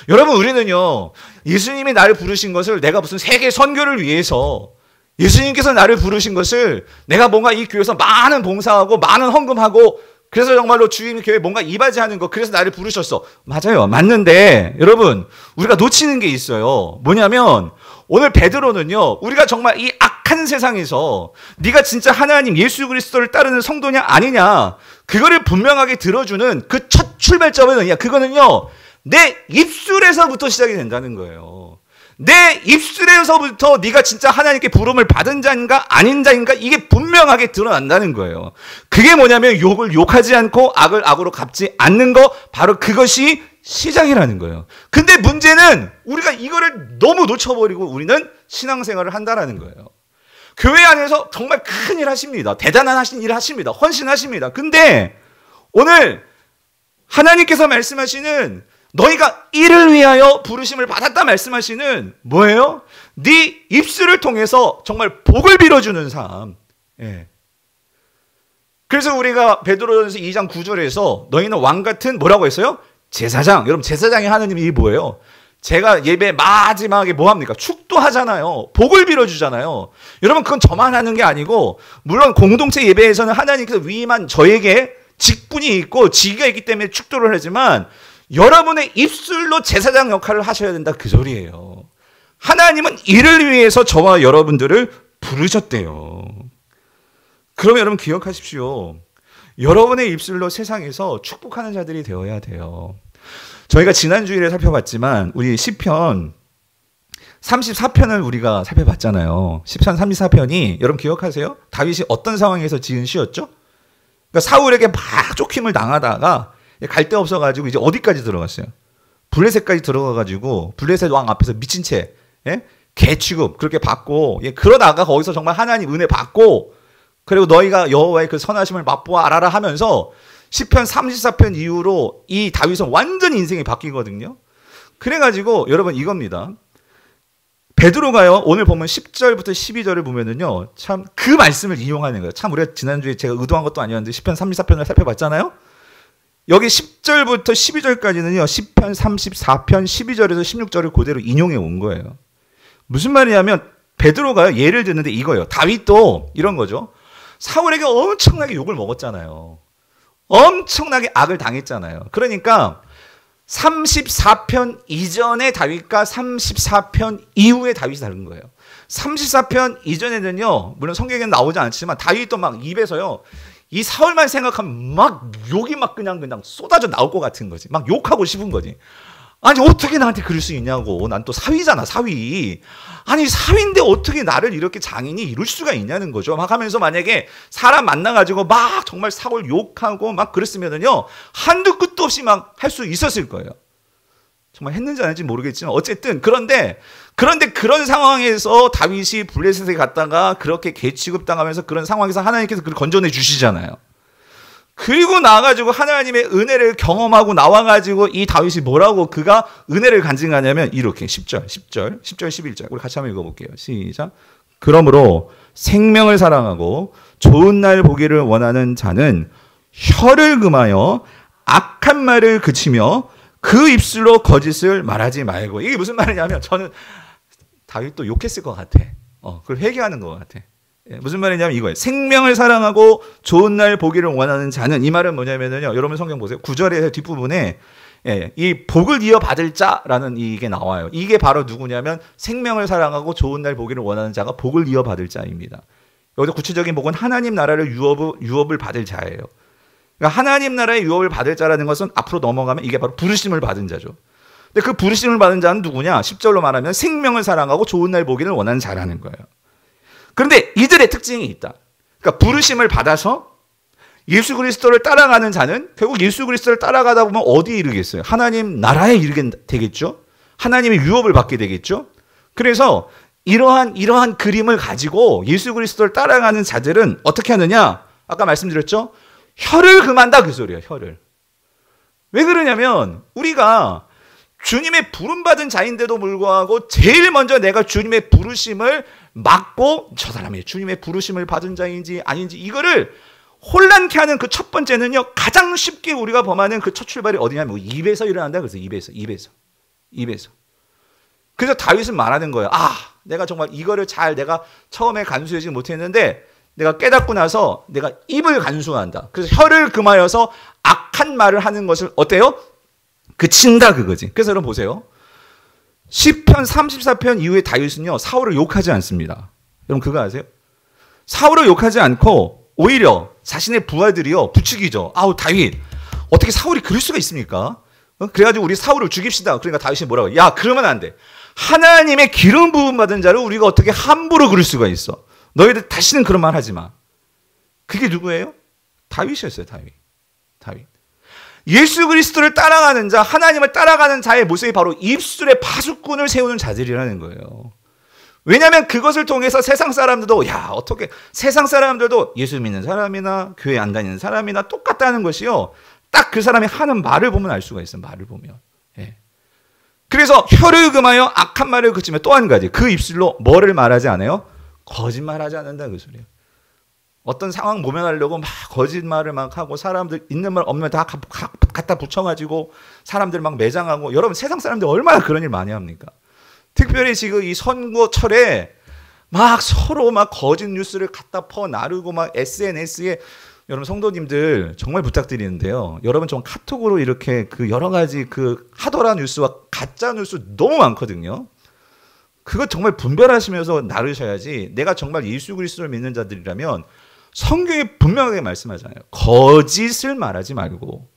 여러분, 우리는요, 예수님이 나를 부르신 것을 내가 무슨 세계 선교를 위해서, 예수님께서 나를 부르신 것을 내가 뭔가 이 교회에서 많은 봉사하고 많은 헌금하고 그래서 정말로 주님 교회에 뭔가 이바지하는 거, 그래서 나를 부르셨어. 맞아요. 맞는데 여러분, 우리가 놓치는 게 있어요. 뭐냐면 오늘 베드로는요, 우리가 정말 이 악한 세상에서 네가 진짜 하나님 예수 그리스도를 따르는 성도냐 아니냐, 그거를 분명하게 들어주는 그 첫 출발점은 뭐냐, 그거는요, 내 입술에서부터 시작이 된다는 거예요. 내 입술에서부터 네가 진짜 하나님께 부름을 받은 자인가 아닌 자인가, 이게 분명하게 드러난다는 거예요. 그게 뭐냐면 욕을 욕하지 않고 악을 악으로 갚지 않는 거, 바로 그것이 시작이라는 거예요. 근데 문제는 우리가 이거를 너무 놓쳐버리고 우리는 신앙생활을 한다라는 거예요. 교회 안에서 정말 큰 일 하십니다. 대단한 일 하십니다. 헌신하십니다. 근데 오늘 하나님께서 말씀하시는, 너희가 이를 위하여 부르심을 받았다 말씀하시는 뭐예요? 네 입술을 통해서 정말 복을 빌어주는 삶. 예. 그래서 우리가 베드로전서 2장 9절에서 너희는 왕 같은 뭐라고 했어요? 제사장. 여러분, 제사장의 하나님의 일이 뭐예요? 제가 예배 마지막에 뭐 합니까? 축도하잖아요. 복을 빌어주잖아요. 여러분, 그건 저만 하는 게 아니고, 물론 공동체 예배에서는 하나님께서 위임한 저에게 직분이 있고 지위가 있기 때문에 축도를 하지만, 여러분의 입술로 제사장 역할을 하셔야 된다, 그 소리예요. 하나님은 이를 위해서 저와 여러분들을 부르셨대요. 그러면 여러분 기억하십시오. 여러분의 입술로 세상에서 축복하는 자들이 되어야 돼요. 저희가 지난 주일에 살펴봤지만 우리 시편 34편을 우리가 살펴봤잖아요. 시편 34편이 여러분 기억하세요? 다윗이 어떤 상황에서 지은 시였죠? 그러니까 사울에게 막 쫓김을 당하다가 갈 데 없어가지고 이제 어디까지 들어갔어요? 블레셋까지 들어가가지고 블레셋 왕 앞에서 미친 채, 예? 개 취급 그렇게 받고, 예? 그러다가 거기서 정말 하나님 은혜 받고, 그리고 너희가 여호와의 그 선하심을 맛보아 알아라 하면서 시편 34편 이후로 이 다윗은 완전히 인생이 바뀌거든요. 그래가지고 여러분 이겁니다. 베드로가요, 오늘 보면 10절부터 12절을 보면은요, 참 그 말씀을 이용하는 거예요. 참 우리가 지난주에 제가 의도한 것도 아니었는데 시편 34편을 살펴봤잖아요. 여기 10절부터 12절까지는요, 시편 34편 12절에서 16절을 그대로 인용해 온 거예요. 무슨 말이냐면 베드로가요, 예를 드는데 이거예요. 다윗도 이런 거죠. 사울에게 엄청나게 욕을 먹었잖아요. 엄청나게 악을 당했잖아요. 그러니까 34편 이전의 다윗과 34편 이후의 다윗이 다른 거예요. 34편 이전에는요, 물론 성경에는 나오지 않지만 다윗도 막 입에서요, 이 사울만 생각하면 막 욕이 막 그냥 쏟아져 나올 것 같은 거지. 막 욕하고 싶은 거지. 아니 어떻게 나한테 그럴 수 있냐고. 난 또 사위잖아, 사위. 아니 사위인데 어떻게 나를 이렇게 장인이 이럴 수가 있냐는 거죠. 막 하면서 만약에 사람 만나가지고 막 정말 사울 욕하고 막 그랬으면은요, 한두 끝도 없이 막 할 수 있었을 거예요. 정말 했는지 안 했는지 모르겠지만 어쨌든 그런데 그런 상황에서 다윗이 블레셋에 갔다가 그렇게 개 취급당하면서 그런 상황에서 하나님께서 그를 건져내 주시잖아요. 그리고 나와가지고 하나님의 은혜를 경험하고 나와가지고 이 다윗이 뭐라고 그가 은혜를 간증하냐면 이렇게 10절, 11절 우리 같이 한번 읽어볼게요. 시작. 그러므로 생명을 사랑하고 좋은 날 보기를 원하는 자는 혀를 금하여 악한 말을 그치며 그 입술로 거짓을 말하지 말고. 이게 무슨 말이냐면 저는 다윗도 욕했을 것 같아. 그걸 회개하는 것 같아. 무슨 말이냐면 이거예요. 생명을 사랑하고 좋은 날 보기를 원하는 자는, 이 말은 뭐냐면요, 여러분 성경 보세요. 9절의 뒷부분에 이 복을 이어받을 자라는 이게 나와요. 이게 바로 누구냐면 생명을 사랑하고 좋은 날 보기를 원하는 자가 복을 이어받을 자입니다. 여기서 구체적인 복은 하나님 나라를 유업을 받을 자예요. 그러니까 하나님 나라의 유업을 받을 자라는 것은 앞으로 넘어가면 이게 바로 부르심을 받은 자죠. 근데 그 부르심을 받은 자는 누구냐? 10절로 말하면 생명을 사랑하고 좋은 날 보기를 원하는 자라는 거예요. 그런데 이들의 특징이 있다. 그러니까 부르심을 받아서 예수 그리스도를 따라가는 자는 결국 예수 그리스도를 따라가다 보면 어디에 이르겠어요? 하나님 나라에 이르게 되겠죠? 하나님의 유업을 받게 되겠죠? 그래서 이러한 그림을 가지고 예수 그리스도를 따라가는 자들은 어떻게 하느냐? 아까 말씀드렸죠? 혀를 금한다, 그 소리예요. 혀를. 왜 그러냐면 우리가 주님의 부름받은 자인데도 불구하고 제일 먼저 내가 주님의 부르심을 막고 저 사람이 주님의 부르심을 받은 자인지 아닌지 이거를 혼란케 하는 그 첫 번째는요, 가장 쉽게 우리가 범하는 그 첫 출발이 어디냐면 입에서 일어난다. 그래서 입에서. 그래서 다윗은 말하는 거예요. 내가 정말 이거를 잘 내가 처음에 간수하지 못했는데 내가 깨닫고 나서 내가 입을 간수한다. 그래서 혀를 금하여서 악한 말을 하는 것을 어때요? 그친다 그거지. 그래서 여러분 보세요. 시편 34편 이후에 다윗은요, 사울을 욕하지 않습니다. 여러분 그거 아세요? 사울을 욕하지 않고 오히려 자신의 부하들이요 부추기죠. 다윗 어떻게 사울이 그럴 수가 있습니까? 그래가지고 우리 사울을 죽입시다. 그러니까 다윗이 뭐라고? 야, 그러면 안 돼. 하나님의 기름 부음 받은 자를 우리가 어떻게 함부로 그럴 수가 있어? 너희들 다시는 그런 말 하지 마. 그게 누구예요? 다윗이었어요. 다윗. 예수 그리스도를 따라가는 자, 하나님을 따라가는 자의 모습이 바로 입술에 파수꾼을 세우는 자들이라는 거예요. 왜냐하면 그것을 통해서 세상 사람들도 어떻게 세상 사람들도 예수 믿는 사람이나 교회 안 다니는 사람이나 똑같다는 것이요. 딱 그 사람이 하는 말을 보면 알 수가 있어요. 말을 보면. 그래서 혀를 금하여 악한 말을 그치며 또 한 가지 그 입술로 뭐를 말하지 않아요? 거짓말하지 않는다 그 소리예요. 어떤 상황 모면하려고 막 거짓말을 막 하고 사람들 있는 말 없는 말 다 갖다 붙여가지고 사람들 막 매장하고 여러분 세상 사람들 얼마나 그런 일 많이 합니까? 특별히 지금 이 선거철에 막 서로 막 거짓 뉴스를 갖다 퍼 나르고 막 SNS에 여러분 성도님들 정말 부탁드리는데요. 여러분 좀 카톡으로 이렇게 그 여러 가지 그 하더라 뉴스와 가짜 뉴스 너무 많거든요. 그거 정말 분별하시면서 나르셔야지. 내가 정말 예수 그리스도를 믿는 자들이라면 성경이 분명하게 말씀하잖아요. 거짓을 말하지 말고.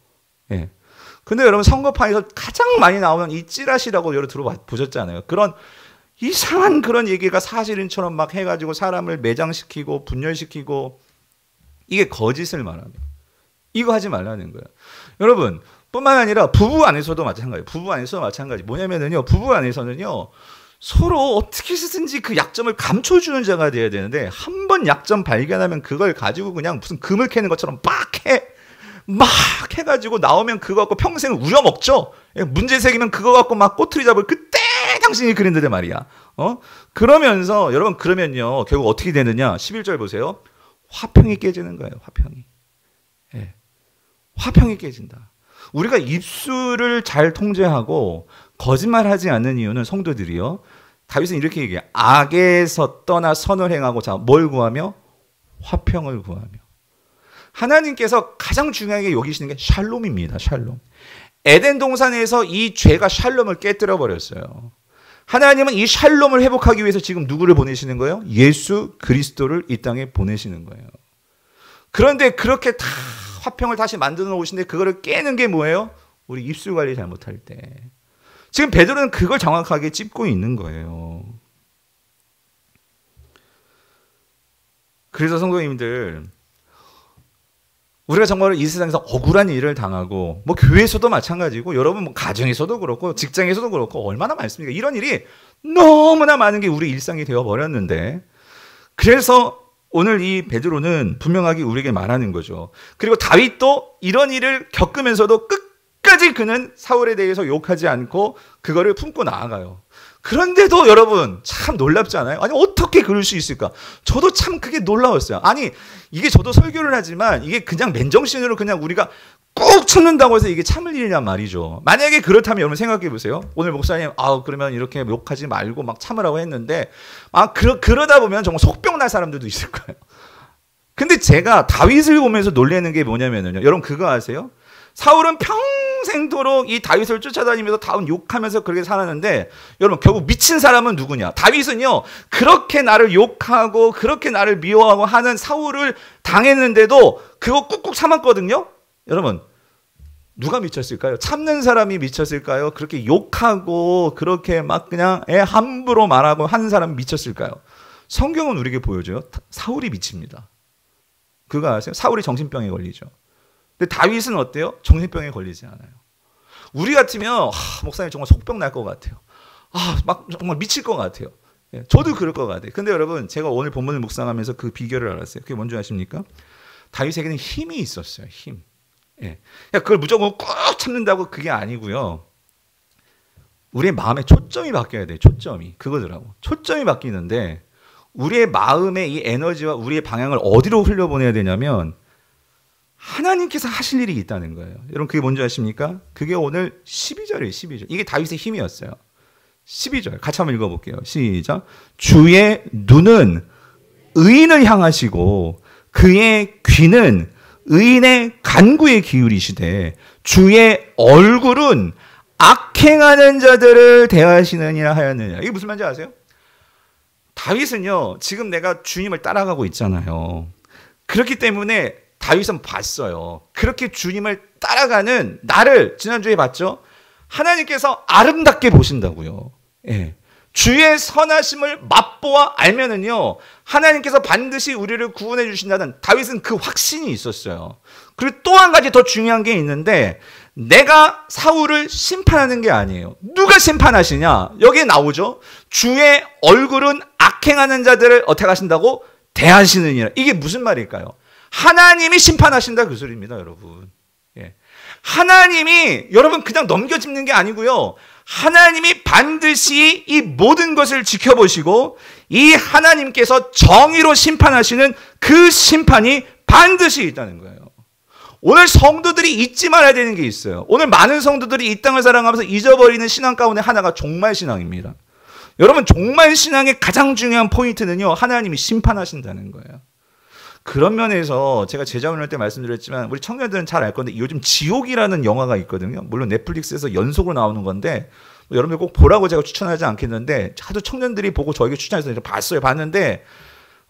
근데 여러분 선거판에서 가장 많이 나오는 이 찌라시라고 여러분 들어보셨잖아요. 그런 이상한 그런 얘기가 사실인처럼 막 해가지고 사람을 매장시키고 분열시키고 이게 거짓을 말하는 거예요. 이거 하지 말라는 거예요. 여러분 뿐만 아니라 부부 안에서도 마찬가지. 뭐냐면은요, 부부 안에서는요, 서로 어떻게 해서든지 그 약점을 감춰주는 자가 돼야 되는데 한 번 약점 발견하면 그걸 가지고 그냥 무슨 금을 캐는 것처럼 막 해가지고 나오면 그거 갖고 평생 우려먹죠. 문제 생기면 그거 갖고 막 꼬투리 잡을 그때 당신이 그랬는데 말이야. 그러면서 여러분 그러면요 결국 어떻게 되느냐? 11절 보세요. 화평이 깨지는 거예요. 화평이 깨진다. 우리가 입술을 잘 통제하고 거짓말하지 않는 이유는 성도들이요. 다윗은 이렇게 얘기해요. 악에서 떠나 선을 행하고 자, 뭘 구하며? 화평을 구하며. 하나님께서 가장 중요하게 여기시는 게 샬롬입니다. 샬롬. 에덴 동산에서 이 죄가 샬롬을 깨뜨려 버렸어요. 하나님은 이 샬롬을 회복하기 위해서 지금 누구를 보내시는 거예요? 예수 그리스도를 이 땅에 보내시는 거예요. 그런데 그렇게 다 화평을 다시 만들어 놓으신데 그거를 깨는 게 뭐예요? 우리 입술 관리 잘못할 때. 지금 베드로는 그걸 정확하게 짚고 있는 거예요. 그래서 성도님들, 우리가 정말 이 세상에서 억울한 일을 당하고 뭐 교회에서도 마찬가지고 여러분 뭐 가정에서도 그렇고 직장에서도 그렇고 얼마나 많습니까? 이런 일이 너무나 많은 게 우리 일상이 되어버렸는데, 그래서 오늘 이 베드로는 분명하게 우리에게 말하는 거죠. 그리고 다윗도 이런 일을 겪으면서도 끝까지 그는 사울에 대해서 욕하지 않고 그거를 품고 나아가요. 그런데도 여러분 참 놀랍지 않아요? 아니 어떻게 그럴 수 있을까? 저도 참 그게 놀라웠어요. 아니 이게 저도 설교를 하지만 이게 그냥 맨정신으로 그냥 우리가 꾹 참는다고 해서 이게 참을 일이란 말이죠. 만약에 그렇다면 여러분 생각해 보세요. 오늘 목사님 그러면 이렇게 욕하지 말고 막 참으라고 했는데 그러다 보면 정말 속병 날 사람들도 있을 거예요. 근데 제가 다윗을 보면서 놀라는 게 뭐냐면요. 여러분 그거 아세요? 사울은 평생도록 이 다윗을 쫓아다니면서 다윗 욕하면서 그렇게 살았는데 여러분 결국 미친 사람은 누구냐? 다윗은요 그렇게 나를 욕하고 그렇게 나를 미워하고 하는 사울을 당했는데도 그거 꾹꾹 참았거든요. 여러분 누가 미쳤을까요? 참는 사람이 미쳤을까요? 그렇게 욕하고 그렇게 막 그냥 함부로 말하고 하는 사람이 미쳤을까요? 성경은 우리에게 보여줘요. 사울이 미칩니다. 그거 아세요? 사울이 정신병에 걸리죠. 근데 다윗은 어때요? 정신병에 걸리지 않아요. 우리 같으면 목사님 정말 속병 날 것 같아요. 막 정말 미칠 것 같아요. 저도 그럴 것 같아요. 근데 여러분 제가 오늘 본문을 묵상하면서 그 비결을 알았어요. 그게 뭔지 아십니까? 다윗에게는 힘이 있었어요. 힘. 그걸 무조건 꾹 참는다고 그게 아니고요. 우리의 마음의 초점이 바뀌어야 돼. 초점이. 그거더라고. 초점이 바뀌는데 우리의 마음의 이 에너지와 우리의 방향을 어디로 흘려보내야 되냐면 하나님께서 하실 일이 있다는 거예요. 여러분 그게 뭔지 아십니까? 그게 오늘 12절이에요. 12절. 이게 다윗의 힘이었어요. 12절 같이 한번 읽어볼게요. 시작. 주의 눈은 의인을 향하시고 그의 귀는 의인의 간구에 기울이시되 주의 얼굴은 악행하는 자들을 대하시느니라 하였느냐. 이게 무슨 말인지 아세요? 다윗은요, 지금 내가 주님을 따라가고 있잖아요. 그렇기 때문에 다윗은 봤어요. 그렇게 주님을 따라가는 나를 지난주에 봤죠? 하나님께서 아름답게 보신다고요. 예. 주의 선하심을 맛보아 알면은요, 하나님께서 반드시 우리를 구원해 주신다는 다윗은 그 확신이 있었어요. 그리고 또 한 가지 더 중요한 게 있는데, 내가 사울을 심판하는 게 아니에요. 누가 심판하시냐? 여기에 나오죠. 주의 얼굴은 악행하는 자들을 어떻게 하신다고? 대하시느니라. 이게 무슨 말일까요? 하나님이 심판하신다 그 소리입니다, 여러분. 예. 하나님이 여러분 그냥 넘겨짚는 게 아니고요. 하나님이 반드시 이 모든 것을 지켜보시고 이 하나님께서 정의로 심판하시는 그 심판이 반드시 있다는 거예요. 오늘 성도들이 잊지 말아야 되는 게 있어요. 오늘 많은 성도들이 이 땅을 살아가면서 잊어버리는 신앙 가운데 하나가 종말 신앙입니다. 여러분 종말 신앙의 가장 중요한 포인트는요, 하나님이 심판하신다는 거예요. 그런 면에서 제가 제자훈련 때 말씀드렸지만 우리 청년들은 잘 알 건데 요즘 지옥이라는 영화가 있거든요. 물론 넷플릭스에서 연속으로 나오는 건데 여러분들 꼭 보라고 제가 추천하지 않겠는데 하도 청년들이 보고 저에게 추천해서 봤어요. 봤는데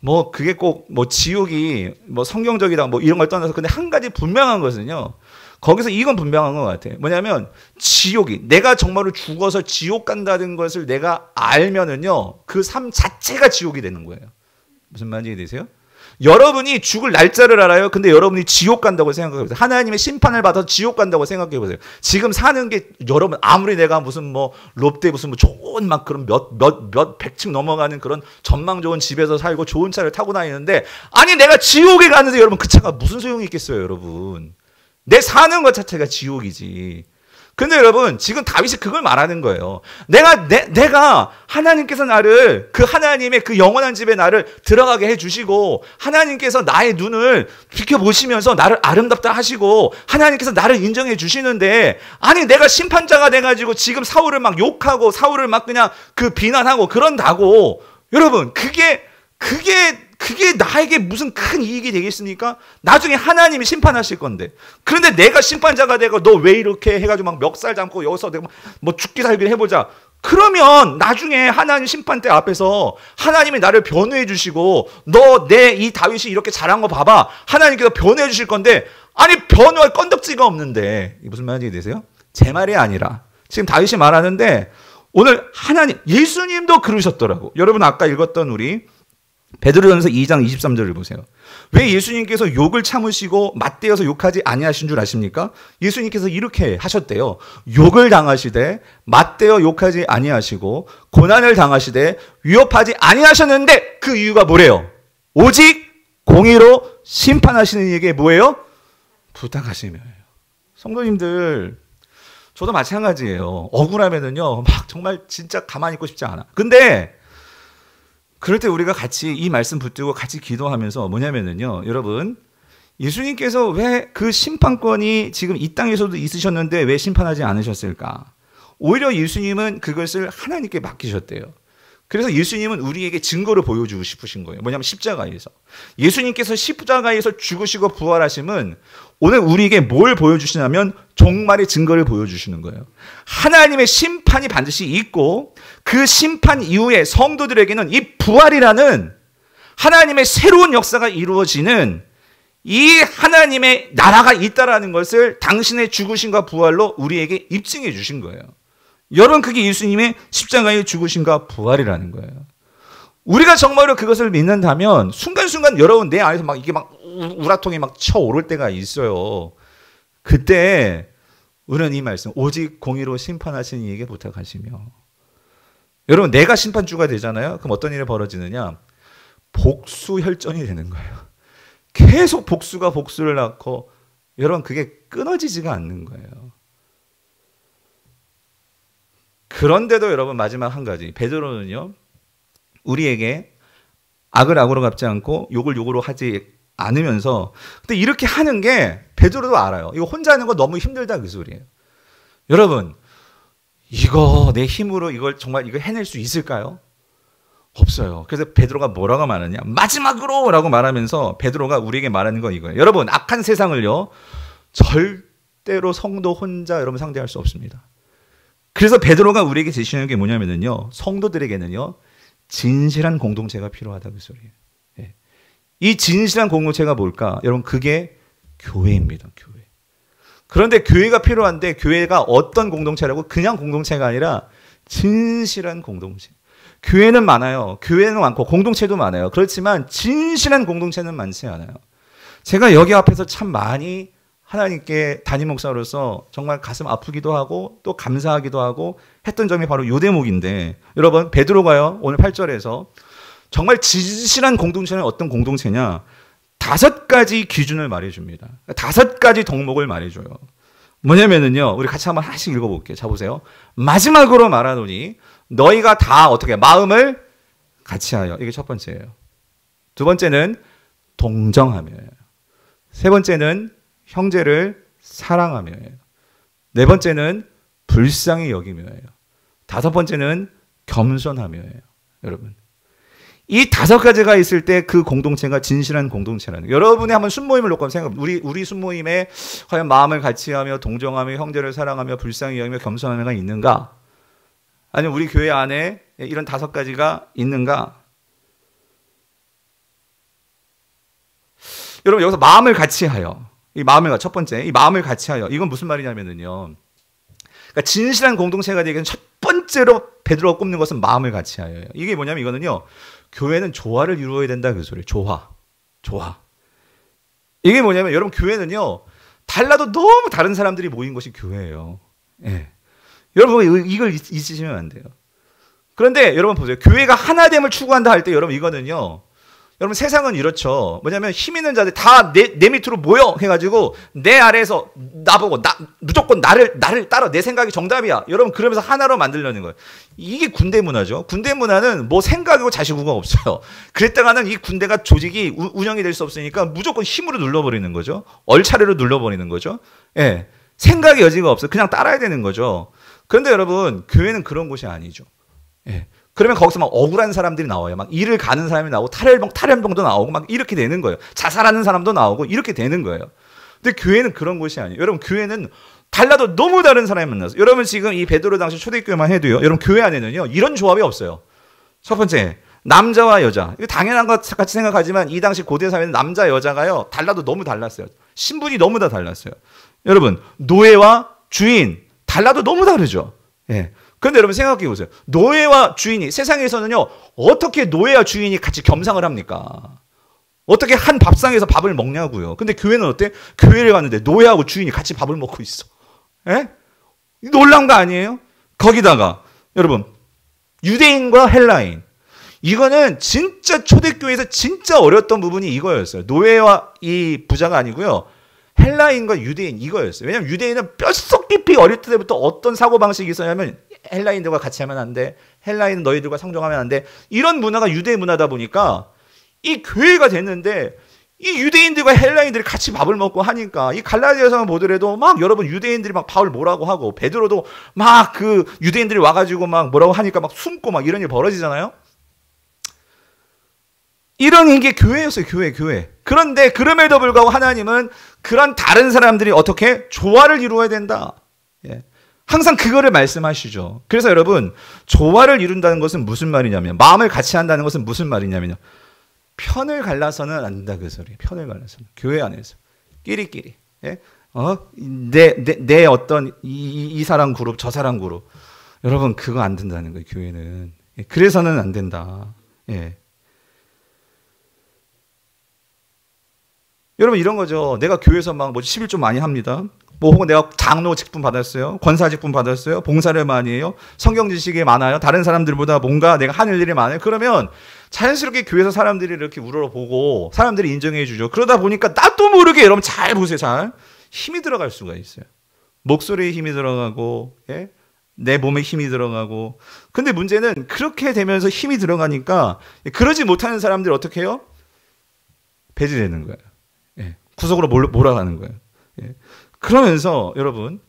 뭐 그게 꼭 뭐 지옥이 뭐 성경적이다 뭐 이런 걸 떠나서 근데 한 가지 분명한 것은요. 거기서 이건 분명한 것 같아요. 뭐냐면 지옥이 내가 정말로 죽어서 지옥 간다는 것을 내가 알면은요. 그 삶 자체가 지옥이 되는 거예요. 무슨 말인지 이해되세요? 여러분이 죽을 날짜를 알아요. 근데 여러분이 지옥 간다고 생각해 보세요. 하나님의 심판을 받아서 지옥 간다고 생각해 보세요. 지금 사는 게 여러분 아무리 내가 무슨 뭐 롯데 무슨 뭐 좋은 막 그런 몇 백층 넘어가는 그런 전망 좋은 집에서 살고 좋은 차를 타고 다니는데 아니 내가 지옥에 가는데 여러분 그 차가 무슨 소용이 있겠어요, 여러분. 내 사는 것 자체가 지옥이지. 근데 여러분 지금 다윗이 그걸 말하는 거예요. 내가 하나님께서 나를 그 하나님의 그 영원한 집에 나를 들어가게 해주시고 하나님께서 나의 눈을 비켜보시면서 나를 아름답다 하시고 하나님께서 나를 인정해 주시는데 아니 내가 심판자가 돼가지고 지금 사울을 막 욕하고 사울을 막 그냥 그 비난하고 그런다고 여러분 그게 나에게 무슨 큰 이익이 되겠습니까? 나중에 하나님이 심판하실 건데. 그런데 내가 심판자가 되고 너 왜 이렇게 해가지고 막 멱살 잡고 여기서 내가 뭐 죽기 살기 해보자. 그러면 나중에 하나님 심판대 앞에서 하나님이 나를 변호해 주시고 너 내 이 다윗이 이렇게 잘한 거 봐봐. 하나님께서 변호해 주실 건데 아니 변호할 건덕지가 없는데 이게 무슨 말인지 되세요? 제 말이 아니라 지금 다윗이 말하는데 오늘 하나님 예수님도 그러셨더라고. 여러분 아까 읽었던 우리 베드로전서 2장 23절을 보세요. 왜 예수님께서 욕을 참으시고 맞대어서 욕하지 아니하신 줄 아십니까? 예수님께서 이렇게 하셨대요. 욕을 당하시되 맞대어 욕하지 아니하시고 고난을 당하시되 위협하지 아니하셨는데 그 이유가 뭐래요? 오직 공의로 심판하시는 이에게 뭐예요? 부탁하시며요. 성도님들 저도 마찬가지예요. 억울하면은요 막 정말 진짜 가만히 있고 싶지 않아. 근데 그럴 때 우리가 같이 이 말씀 붙들고 같이 기도하면서 뭐냐면은요, 여러분, 예수님께서 왜 그 심판권이 지금 이 땅에서도 있으셨는데 왜 심판하지 않으셨을까? 오히려 예수님은 그것을 하나님께 맡기셨대요. 그래서 예수님은 우리에게 증거를 보여주고 싶으신 거예요. 뭐냐면 십자가에서. 예수님께서 십자가에서 죽으시고 부활하심은 오늘 우리에게 뭘 보여주시냐면 종말의 증거를 보여주시는 거예요. 하나님의 심판이 반드시 있고 그 심판 이후에 성도들에게는 이 부활이라는 하나님의 새로운 역사가 이루어지는 이 하나님의 나라가 있다라는 것을 당신의 죽으심과 부활로 우리에게 입증해 주신 거예요. 여러분 그게 예수님의 십자가의 죽으심과 부활이라는 거예요. 우리가 정말로 그것을 믿는다면 순간순간 여러분 내 안에서 막 이게 막 우라통이 막 쳐오를 때가 있어요. 그때 우리는 이 말씀 오직 공의로 심판하시는 이에게 부탁하시며 여러분 내가 심판주가 되잖아요. 그럼 어떤 일이 벌어지느냐? 복수혈전이 되는 거예요. 계속 복수가 복수를 낳고 여러분 그게 끊어지지가 않는 거예요. 그런데도 여러분 마지막 한 가지. 베드로는요. 우리에게 악을 악으로 갚지 않고 욕을 욕으로 하지 않으면서 근데 이렇게 하는 게 베드로도 알아요. 이거 혼자 하는 거 너무 힘들다 그 소리예요. 여러분 이거 내 힘으로 이걸 정말 이거 해낼 수 있을까요? 없어요. 그래서 베드로가 뭐라고 말하냐? 마지막으로 라고 말하면서 베드로가 우리에게 말하는 건 이거예요. 여러분 악한 세상을요. 절대로 성도 혼자 여러분 상대할 수 없습니다. 그래서 베드로가 우리에게 제시하는 게 뭐냐면요. 성도들에게는요. 진실한 공동체가 필요하다 그 소리예요. 예. 이 진실한 공동체가 뭘까? 여러분 그게 교회입니다. 교회. 그런데 교회가 필요한데 교회가 어떤 공동체라고? 그냥 공동체가 아니라 진실한 공동체. 교회는 많아요. 교회는 많고 공동체도 많아요. 그렇지만 진실한 공동체는 많지 않아요. 제가 여기 앞에서 참 많이 하나님께 담임 목사로서 정말 가슴 아프기도 하고 또 감사하기도 하고 했던 점이 바로 요 대목인데 여러분 베드로가요. 오늘 8절에서 정말 진실한 공동체는 어떤 공동체냐? 5가지 기준을 말해줍니다. 5가지 덕목을 말해줘요. 뭐냐면은요. 우리 같이 한번 하나씩 읽어볼게요. 자 보세요. 마지막으로 말하노니 너희가 다 어떻게 마음을 같이 하여. 이게 첫 번째예요. 두 번째는 동정하며요. 세 번째는 형제를 사랑하며요. 네 번째는 불쌍히 여기며요. 5번째는 겸손하며요. 여러분. 이 5가지가 있을 때 그 공동체가 진실한 공동체라는 거예요. 여러분이 한번 순모임을 놓고 생각해보면 우리 순모임에 과연 마음을 같이 하며 동정하며 형제를 사랑하며 불쌍히 여기며 겸손하며가 있는가? 아니면 우리 교회 안에 이런 5가지가 있는가? 여러분 여기서 마음을 같이 하여. 첫 번째, 이 마음을 같이 하여. 이건 무슨 말이냐면요. 그러니까 진실한 공동체가 되기 위해서 첫 번째로 베드로가 꼽는 것은 마음을 같이 하여예요. 이게 뭐냐면 이거는요. 교회는 조화를 이루어야 된다 그 소리예요. 조화. 이게 뭐냐면 여러분 교회는요. 달라도 너무 다른 사람들이 모인 것이 교회예요. 예. 여러분 이걸 잊으시면 안 돼요. 그런데 여러분 보세요. 교회가 하나됨을 추구한다 할 때 여러분 이거는요. 여러분 세상은 이렇죠. 뭐냐면 힘 있는 자들 다 내 밑으로 모여 해가지고 내 아래에서 나보고 무조건 나를 따라 내 생각이 정답이야. 여러분 그러면서 하나로 만들려는 거예요. 이게 군대 문화죠. 군대 문화는 뭐 생각이고 자시구가 없어요. 그랬다가는 이 군대가 조직이 운영이 될 수 없으니까 무조건 힘으로 눌러버리는 거죠. 얼차례로 눌러버리는 거죠. 예, 생각의 여지가 없어요. 그냥 따라야 되는 거죠. 그런데 여러분 교회는 그런 곳이 아니죠. 예. 그러면 거기서 막 억울한 사람들이 나와요. 막 일을 가는 사람이 나오고 탈연병도 나오고 막 이렇게 되는 거예요. 자살하는 사람도 나오고 이렇게 되는 거예요. 근데 교회는 그런 곳이 아니에요. 여러분 교회는 달라도 너무 다른 사람이 만나서 여러분 지금 이 베드로 당시 초대교회만 해도요. 여러분 교회 안에는요. 이런 조합이 없어요. 첫 번째 남자와 여자. 이거 당연한 것 같이 생각하지만 이 당시 고대 사회는 남자 여자가요. 달라도 너무 달랐어요. 신분이 너무 다 달랐어요. 여러분 노예와 주인 달라도 너무 다르죠. 예. 그런데 여러분 생각해 보세요. 노예와 주인이 세상에서는요. 어떻게 노예와 주인이 같이 겸상을 합니까? 어떻게 한 밥상에서 밥을 먹냐고요. 근데 교회는 어때? 교회를 갔는데 노예하고 주인이 같이 밥을 먹고 있어. 예? 놀라운 거 아니에요? 거기다가 여러분 유대인과 헬라인 이거는 진짜 초대교회에서 진짜 어려웠던 부분이 이거였어요. 노예와 이 부자가 아니고요. 헬라인과 유대인 이거였어요. 왜냐하면 유대인은 뼛속 깊이 어릴 때부터 어떤 사고방식이 있었냐면 헬라인들과 같이 하면 안 돼. 헬라인은 너희들과 상종하면 안 돼. 이런 문화가 유대 문화다 보니까 이 교회가 됐는데 이 유대인들과 헬라인들이 같이 밥을 먹고 하니까 이 갈라디아서만 보더라도 막 여러분 유대인들이 막 바울 뭐라고 하고 베드로도 막 그 유대인들이 와가지고 막 뭐라고 하니까 막 숨고 막 이런 일 벌어지잖아요. 이런 게 교회였어요. 교회. 그런데 그럼에도 불구하고 하나님은 그런 다른 사람들이 어떻게 조화를 이루어야 된다. 예. 항상 그거를 말씀하시죠. 그래서 여러분 조화를 이룬다는 것은 무슨 말이냐면 마음을 같이 한다는 것은 무슨 말이냐면요. 편을 갈라서는 안 된다 그 소리예요. 편을 갈라서는. 교회 안에서. 끼리끼리. 예? 내 어떤 이 사람 그룹 저 사람 그룹. 여러분 그거 안 된다는 거예요. 교회는. 예. 그래서는 안 된다. 예. 여러분 이런 거죠. 내가 교회에서 막 뭐 11조 많이 합니다. 뭐 혹은 내가 장로 직분 받았어요. 권사 직분 받았어요. 봉사를 많이 해요. 성경 지식이 많아요. 다른 사람들보다 뭔가 내가 하는 일이 많아요. 그러면 자연스럽게 교회에서 사람들이 이렇게 우러러보고 사람들이 인정해 주죠. 그러다 보니까 나도 모르게 여러분 잘 보세요. 잘 힘이 들어갈 수가 있어요. 목소리에 힘이 들어가고 예? 내 몸에 힘이 들어가고. 근데 문제는 그렇게 되면서 힘이 들어가니까 그러지 못하는 사람들 어떻게 해요? 배제되는 거예요. 예. 구석으로 몰아가는 거예요. 예. 그러면서 여러분,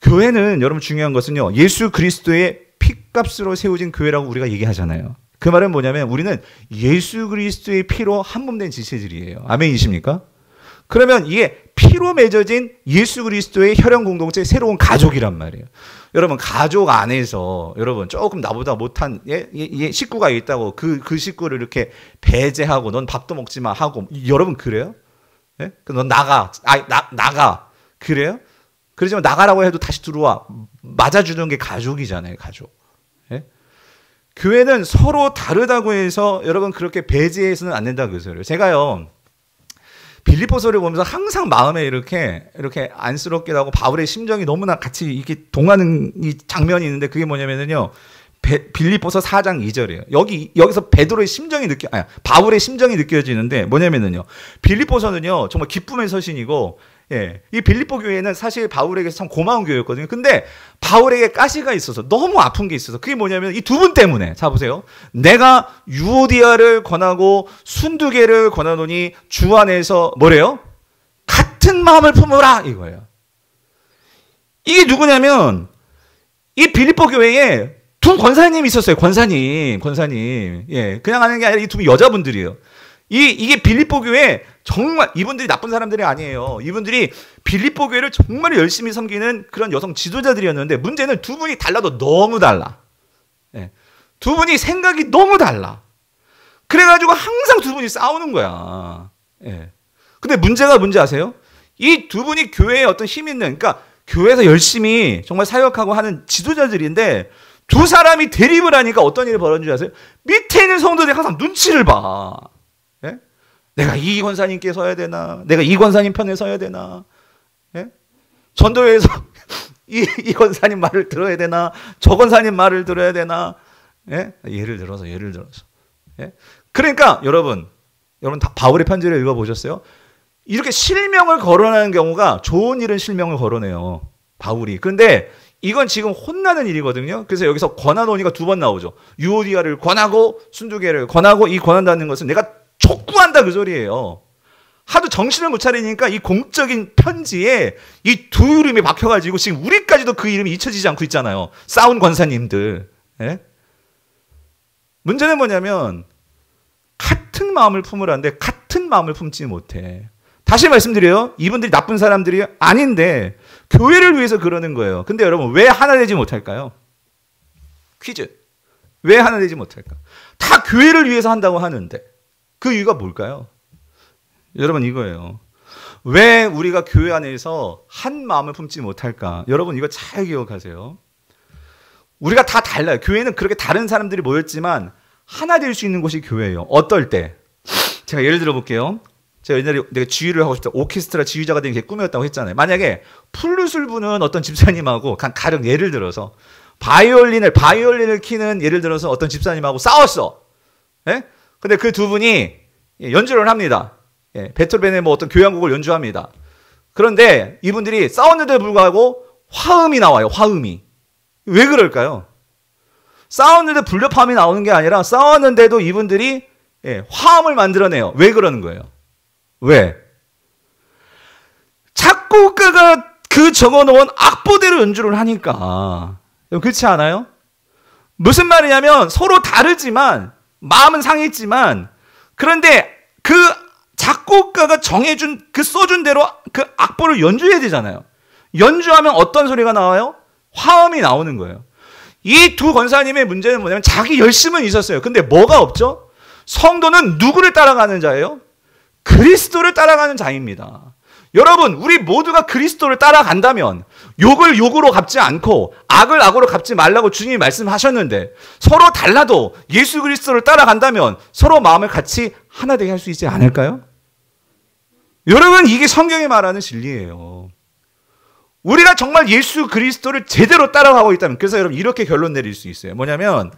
교회는 여러분 중요한 것은요, 예수 그리스도의 피값으로 세워진 교회라고 우리가 얘기하잖아요. 그 말은 뭐냐면 우리는 예수 그리스도의 피로 한 몸 된 지체들이에요. 아멘이십니까? 그러면 이게 피로 맺어진 예수 그리스도의 혈연 공동체, 새로운 가족이란 말이에요. 여러분, 가족 안에서 여러분 조금 나보다 못한 식구가 있다고 그 식구를 이렇게 배제하고 넌 밥도 먹지 마 하고, 여러분 그래요? 예? 넌 나가. 나가. 그래요? 그러지만 나가라고 해도 다시 들어와. 맞아주는 게 가족이잖아요, 가족. 예? 교회는 서로 다르다고 해서 여러분 그렇게 배제해서는 안 된다고 그래요. 제가요, 빌립보서를 보면서 항상 마음에 이렇게 안쓰럽기도 하고 바울의 심정이 너무나 같이 이렇게 동하는 이 장면이 있는데, 그게 뭐냐면요, 빌립보서 4장 2절이에요. 여기서 베드로의 심정이 바울의 심정이 느껴지는데 뭐냐면요, 빌립보서는요 정말 기쁨의 서신이고, 예, 이 빌립보 교회는 사실 바울에게 참 고마운 교회였거든요. 근데 바울에게 가시가 있어서 너무 아픈 게 있어서, 그게 뭐냐면 이 두 분 때문에. 자 보세요. 내가 유오디아를 권하고 순두개를 권하노니 주 안에서 뭐래요? 같은 마음을 품으라, 이거예요. 이게 누구냐면 이 빌립보 교회에 두 권사님이 있었어요. 권사님. 예, 그냥 하는 게 아니라 이 두 분 여자분들이에요. 이게 빌립보 교회, 정말 이분들이 나쁜 사람들이 아니에요. 이분들이 빌립보 교회를 정말 열심히 섬기는 그런 여성 지도자들이었는데, 문제는 두 분이 달라도 너무 달라. 예. 두 분이 생각이 너무 달라. 그래가지고 항상 두 분이 싸우는 거야. 예. 근데 문제가 뭔지 아세요? 이 두 분이 교회에 어떤 힘 있는, 그러니까 교회에서 열심히 정말 사역하고 하는 지도자들인데, 두 사람이 대립을 하니까 어떤 일이 벌어진 줄 아세요? 밑에 있는 성도들이 항상 눈치를 봐. 예? 내가 이 권사님께 서야 되나? 내가 이 권사님 편에 서야 되나? 예? 전도회에서 이 권사님 말을 들어야 되나? 저 권사님 말을 들어야 되나? 예? 예를 들어서. 예? 그러니까 여러분 다 바울의 편지를 읽어보셨어요? 이렇게 실명을 거론하는 경우가, 좋은 일은 실명을 거론해요, 바울이. 그런데 이건 지금 혼나는 일이거든요. 그래서 여기서 권하노니가 두 번 나오죠. 유오디아를 권하고 순두개를 권하고, 이 권한다는 것은 내가 촉구한다, 그 소리예요. 하도 정신을 못 차리니까 이 공적인 편지에 이 두 이름이 박혀가지고 지금 우리까지도 그 이름이 잊혀지지 않고 있잖아요. 싸운 권사님들. 예? 문제는 뭐냐면 같은 마음을 품으라는데 같은 마음을 품지 못해. 다시 말씀드려요. 이분들이 나쁜 사람들이 아닌데 교회를 위해서 그러는 거예요. 근데 여러분, 왜 하나 되지 못할까요? 퀴즈. 왜 하나 되지 못할까? 다 교회를 위해서 한다고 하는데 그 이유가 뭘까요? 여러분, 이거예요. 왜 우리가 교회 안에서 한 마음을 품지 못할까? 여러분, 이거 잘 기억하세요. 우리가 다 달라요. 교회는 그렇게 다른 사람들이 모였지만 하나 될 수 있는 곳이 교회예요. 어떨 때? 제가 예를 들어 볼게요. 제가 옛날에 내가 지휘를 하고 싶다, 오케스트라 지휘자가 되는 게 꿈이었다고 했잖아요. 만약에 플룻을 부는 어떤 집사님하고, 가령 예를 들어서 바이올린을 키는 예를 들어서 어떤 집사님하고 싸웠어. 예? 근데 그 두 분이 연주를 합니다. 예, 베토벤의 뭐 어떤 교향곡을 연주합니다. 그런데 이분들이 싸웠는데도 불구하고 화음이 나와요. 화음이. 왜 그럴까요? 싸웠는데 불협화음이 나오는 게 아니라 싸웠는데도 이분들이 화음을 만들어내요. 왜 그러는 거예요? 왜? 작곡가가 그 적어놓은 악보대로 연주를 하니까. 그렇지 않아요? 무슨 말이냐면 서로 다르지만 마음은 상했지만, 그런데 그 작곡가가 정해준, 그 써준 대로 그 악보를 연주해야 되잖아요. 연주하면 어떤 소리가 나와요? 화음이 나오는 거예요. 이 두 권사님의 문제는 뭐냐면 자기 열심은 있었어요. 근데 뭐가 없죠? 성도는 누구를 따라가는 자예요? 그리스도를 따라가는 자입니다. 여러분, 우리 모두가 그리스도를 따라간다면 욕을 욕으로 갚지 않고 악을 악으로 갚지 말라고 주님이 말씀하셨는데, 서로 달라도 예수 그리스도를 따라간다면 서로 마음을 같이 하나 되게 할 수 있지 않을까요? 여러분, 이게 성경이 말하는 진리예요. 우리가 정말 예수 그리스도를 제대로 따라가고 있다면, 그래서 여러분 이렇게 결론 내릴 수 있어요. 뭐냐면,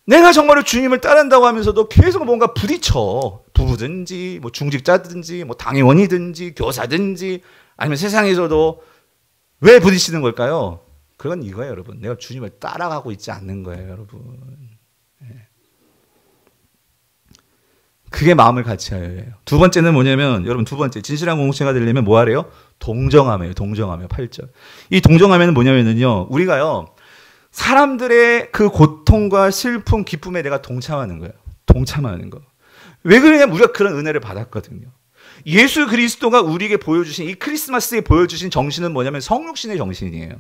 내가 정말로 주님을 따른다고 하면서도 계속 뭔가 부딪혀. 부부든지, 뭐 중직자든지, 뭐 당회원이든지, 교사든지, 아니면 세상에서도 왜 부딪히는 걸까요? 그건 이거예요, 여러분. 내가 주님을 따라가고 있지 않는 거예요, 여러분. 그게 마음을 같이 하여야 해요. 두 번째는 뭐냐면, 여러분, 두 번째, 진실한 공동체가 되려면 뭐 하래요? 동정하며요, 동정하며. 8절. 이 동정하며는 뭐냐면요, 우리가요, 사람들의 그 고통과 슬픔, 기쁨에 내가 동참하는 거예요. 동참하는 거. 왜 그러냐면, 우리가 그런 은혜를 받았거든요. 예수 그리스도가 우리에게 보여주신, 이 크리스마스에 보여주신 정신은 뭐냐면 성육신의 정신이에요.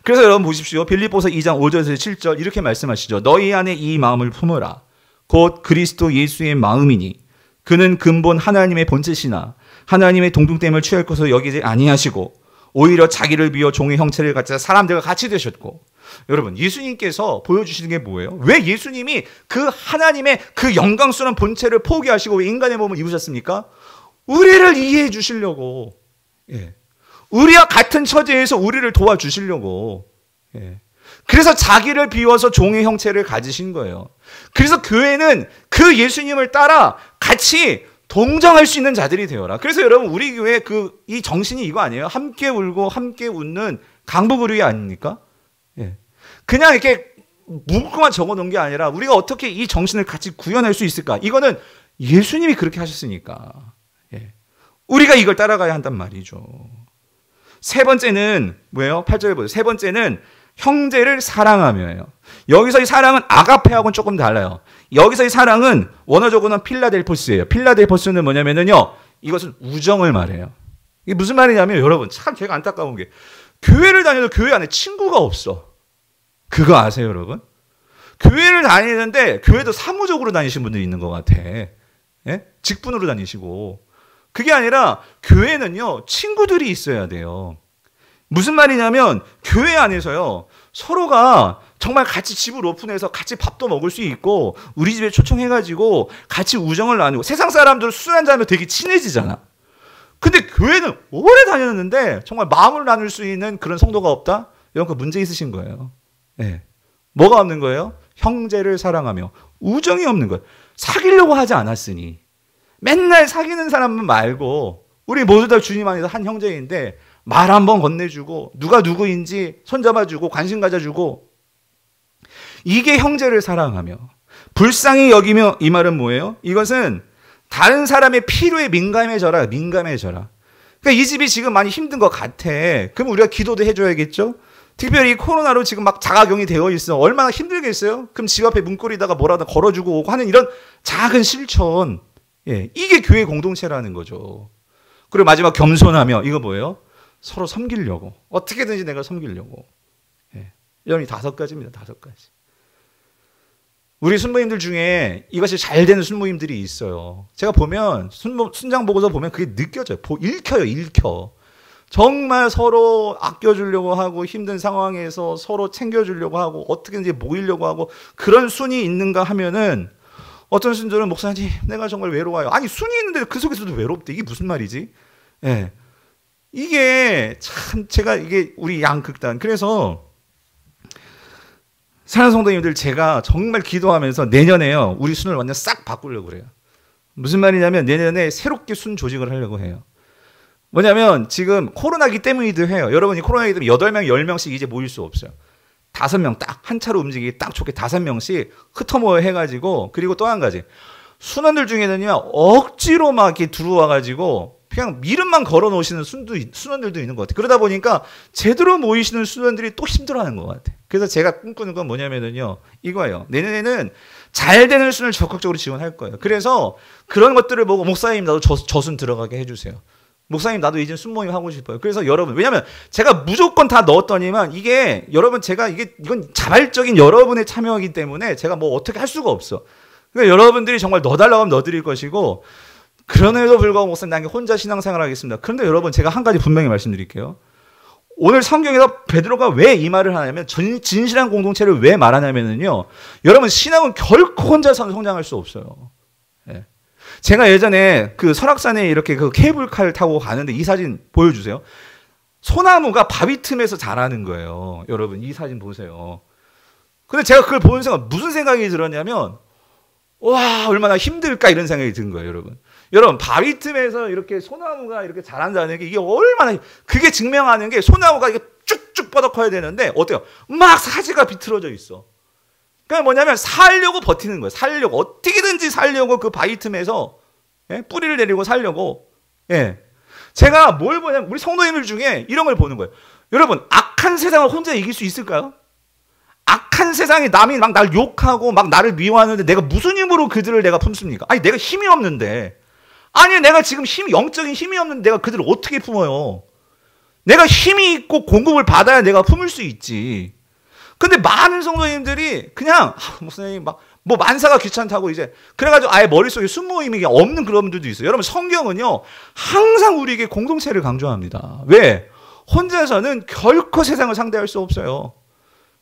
그래서 여러분 보십시오. 빌립보서 2장 5절에서 7절 이렇게 말씀하시죠. 너희 안에 이 마음을 품으라. 곧 그리스도 예수의 마음이니 그는 근본 하나님의 본체시나 하나님의 동등됨을 취할 것으로 여기지 아니하시고 오히려 자기를 비워 종의 형체를 갖자 사람들과 같이 되셨고. 여러분, 예수님께서 보여주시는 게 뭐예요? 왜 예수님이 그 하나님의 그 영광스러운 본체를 포기하시고 왜 인간의 몸을 입으셨습니까? 우리를 이해해 주시려고. 예. 우리와 같은 처지에서 우리를 도와주시려고. 예. 그래서 자기를 비워서 종의 형체를 가지신 거예요. 그래서 교회는 그 예수님을 따라 같이 동정할 수 있는 자들이 되어라. 그래서 여러분, 우리 교회 이 정신이 이거 아니에요? 함께 울고 함께 웃는 강부그루이 아닙니까? 예. 그냥 이렇게 문구만 적어 놓은 게 아니라 우리가 어떻게 이 정신을 같이 구현할 수 있을까? 이거는 예수님이 그렇게 하셨으니까. 예. 우리가 이걸 따라가야 한단 말이죠. 세 번째는 뭐예요? 8절에 보세요. 세 번째는 형제를 사랑하며예요. 여기서 이 사랑은 아가페하고는 조금 달라요. 여기서 이 사랑은 원어적으로는 필라델포스예요. 필라델포스는 뭐냐면요, 이것은 우정을 말해요. 이게 무슨 말이냐면, 여러분, 참 제가 안타까운 게, 교회를 다녀도 교회 안에 친구가 없어. 그거 아세요, 여러분? 교회를 다니는데 교회도 사무적으로 다니시는 분들이 있는 것 같아. 예? 직분으로 다니시고. 그게 아니라 교회는요, 친구들이 있어야 돼요. 무슨 말이냐면, 교회 안에서요, 서로가 정말 같이 집을 오픈해서 같이 밥도 먹을 수 있고, 우리 집에 초청해가지고 같이 우정을 나누고, 세상 사람들 술 한잔하면 되게 친해지잖아. 근데 교회는 오래 다녔는데 정말 마음을 나눌 수 있는 그런 성도가 없다? 이런 거 문제 있으신 거예요. 네. 뭐가 없는 거예요? 형제를 사랑하며 우정이 없는 거예요. 사귀려고 하지 않았으니. 맨날 사귀는 사람만 말고, 우리 모두 다 주님 안에서 한 형제인데 말 한번 건네주고 누가 누구인지 손잡아주고 관심 가져주고, 이게 형제를 사랑하며 불쌍히 여기며. 이 말은 뭐예요? 이것은 다른 사람의 필요에 민감해져라. 민감해져라. 그러니까 이 집이 지금 많이 힘든 것 같아. 그럼 우리가 기도도 해줘야겠죠? 특별히 코로나로 지금 막 자가격리 되어 있어. 얼마나 힘들겠어요? 그럼 집 앞에 문고리다가 뭐라도 걸어주고 오고 하는 이런 작은 실천. 예, 이게 교회 공동체라는 거죠. 그리고 마지막 겸손하며. 이거 뭐예요? 서로 섬기려고. 어떻게든지 내가 섬기려고. 예, 여러분, 5가지입니다. 5가지. 우리 순모님들 중에 이것이 잘 되는 순모님들이 있어요. 제가 보면 순장 보고서 보면 그게 느껴져요. 읽혀요. 읽혀. 정말 서로 아껴주려고 하고, 힘든 상황에서 서로 챙겨주려고 하고, 어떻게든지 모이려고 하고, 그런 순이 있는가 하면은, 어떤 순들은 목사님, 내가 정말 외로워요. 아니, 순이 있는데 그 속에서도 외롭대. 이게 무슨 말이지? 예. 이게 참, 이게 우리 양극단. 그래서 사랑하는 성도님들, 제가 정말 기도하면서 내년에요, 우리 순을 완전 싹 바꾸려고 그래요. 무슨 말이냐면, 내년에 새롭게 순 조직을 하려고 해요. 뭐냐면, 지금 코로나기 때문이기도 해요. 여러분이 코로나기 때문에 8명, 10명씩 이제 모일 수 없어요. 5명 딱, 한 차로 움직이기 딱 좋게 5명씩 흩어모여 해가지고, 그리고 또 한 가지. 순원들 중에는요, 억지로 막 이렇게 들어와가지고, 그냥 미름만 걸어 놓으시는 순원들도 있는 것 같아요. 그러다 보니까 제대로 모이시는 순원들이 또 힘들어하는 것 같아요. 그래서 제가 꿈꾸는 건 뭐냐면요, 이거예요. 내년에는 잘 되는 순을 적극적으로 지원할 거예요. 그래서 그런 것들을 보고, 목사님 나도 저순 들어가게 해주세요. 목사님 나도 이제 순모임 하고 싶어요. 그래서 여러분, 왜냐면 제가 무조건 다 넣었더니만 이게 여러분, 이건 자발적인 여러분의 참여이기 때문에 제가 뭐 어떻게 할 수가 없어. 그러니까 여러분들이 정말 넣어달라고 하면 넣어드릴 것이고, 그럼에도 불구하고 목사님 난 혼자 신앙생활 하겠습니다. 그런데 여러분, 제가 한 가지 분명히 말씀드릴게요. 오늘 성경에서 베드로가 왜 이 말을 하냐면, 진실한 공동체를 왜 말하냐면요, 여러분, 신앙은 결코 혼자서 성장할 수 없어요. 예. 제가 예전에 그 설악산에 이렇게 그 케이블카를 타고 가는데, 이 사진 보여주세요. 소나무가 바위 틈에서 자라는 거예요. 여러분, 이 사진 보세요. 근데 제가 그걸 보는 순간 무슨 생각이 들었냐면, 와, 얼마나 힘들까, 이런 생각이 든 거예요, 여러분. 여러분, 바위 틈에서 이렇게 소나무가 이렇게 자란다는 게, 이게 얼마나, 그게 증명하는 게, 소나무가 이게 쭉쭉 커야 되는데 어때요? 막 사지가 비틀어져 있어. 그러니까 뭐냐면 살려고 버티는 거예요. 살려고 어떻게든지 살려고 그 바위틈에서 예? 뿌리를 내리고 살려고. 예. 제가 뭘 보냐면 우리 성도님들 중에 이런 걸 보는 거예요. 여러분 악한 세상을 혼자 이길 수 있을까요? 악한 세상에 남이 막 날 욕하고 막 나를 미워하는데 내가 무슨 힘으로 그들을 내가 품습니까? 아니 내가 힘이 없는데, 아니 내가 지금 영적인 힘이 없는데 내가 그들을 어떻게 품어요? 내가 힘이 있고 공급을 받아야 내가 품을 수 있지. 근데 많은 성도님들이 그냥 목사님 막 뭐 만사가 귀찮다고 이제 그래가지고 아예 머릿속에 순모임이 없는 그런 분들도 있어요. 여러분 성경은요 항상 우리에게 공동체를 강조합니다. 왜? 혼자서는 결코 세상을 상대할 수 없어요.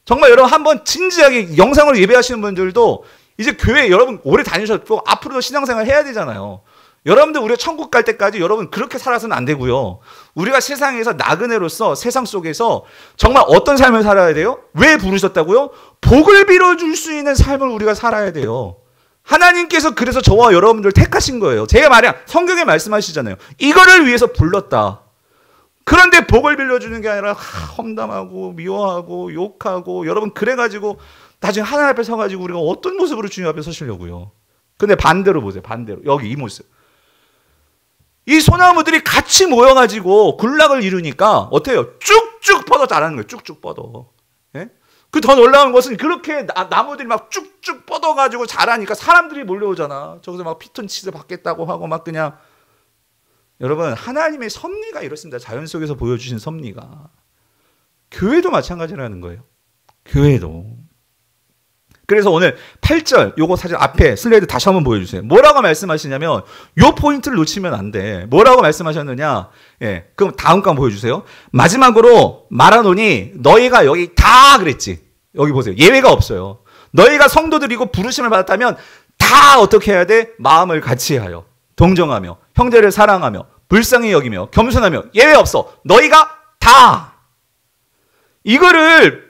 정말 여러분 한번 진지하게 영상으로 예배하시는 분들도 이제 교회 여러분 오래 다니셨고 앞으로도 신앙생활 해야 되잖아요. 여러분들 우리가 천국 갈 때까지 여러분 그렇게 살아서는 안 되고요. 우리가 세상에서 나그네로서 세상 속에서 정말 어떤 삶을 살아야 돼요? 왜 부르셨다고요? 복을 빌어줄 수 있는 삶을 우리가 살아야 돼요. 하나님께서 그래서 저와 여러분들 택하신 거예요. 제가 말이야 성경에 말씀하시잖아요. 이거를 위해서 불렀다. 그런데 복을 빌려주는 게 아니라 험담하고 미워하고 욕하고 여러분 그래가지고 나중에 하나님 앞에 서가지고 우리가 어떤 모습으로 주님 앞에 서시려고요. 근데 반대로 보세요. 반대로 여기 이 모습. 이 소나무들이 같이 모여가지고 군락을 이루니까 어때요? 쭉쭉 뻗어 자라는 거예요. 쭉쭉 뻗어. 예? 그 더 놀라운 것은 그렇게 나무들이 막 쭉쭉 뻗어가지고 자라니까 사람들이 몰려오잖아. 저기서 막 피톤치드 받겠다고 하고 막 그냥. 여러분 하나님의 섭리가 이렇습니다. 자연 속에서 보여주신 섭리가. 교회도 마찬가지라는 거예요. 교회도. 그래서 오늘 8절 요거 사진 앞에 슬라이드 다시 한번 보여주세요. 뭐라고 말씀하시냐면 요 포인트를 놓치면 안 돼. 뭐라고 말씀하셨느냐. 예, 그럼 다음 거 한번 보여주세요. 마지막으로 말하노니 너희가 여기 다 그랬지. 여기 보세요. 예외가 없어요. 너희가 성도들이고 부르심을 받았다면 다 어떻게 해야 돼? 마음을 같이하여 동정하며 형제를 사랑하며 불쌍히 여기며 겸손하며 예외 없어. 너희가 다. 이거를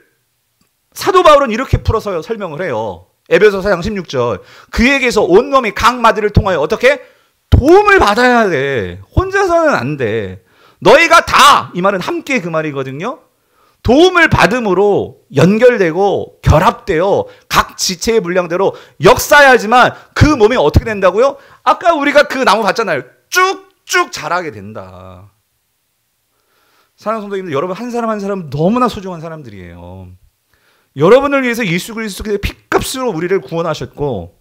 사도 바울은 이렇게 풀어서 설명을 해요. 에베소 4장 16절. 그에게서 온 놈이 각 마디를 통하여 어떻게? 도움을 받아야 돼. 혼자서는 안 돼. 너희가 다. 이 말은 함께 그 말이거든요. 도움을 받음으로 연결되고 결합되어 각 지체의 분량대로 역사해야지만 그 몸이 어떻게 된다고요? 아까 우리가 그 나무 봤잖아요. 쭉쭉 자라게 된다. 사랑하는 성도님들, 여러분 한 사람 한 사람 너무나 소중한 사람들이에요. 여러분을 위해서 예수 그리스도께서 핏값으로 우리를 구원하셨고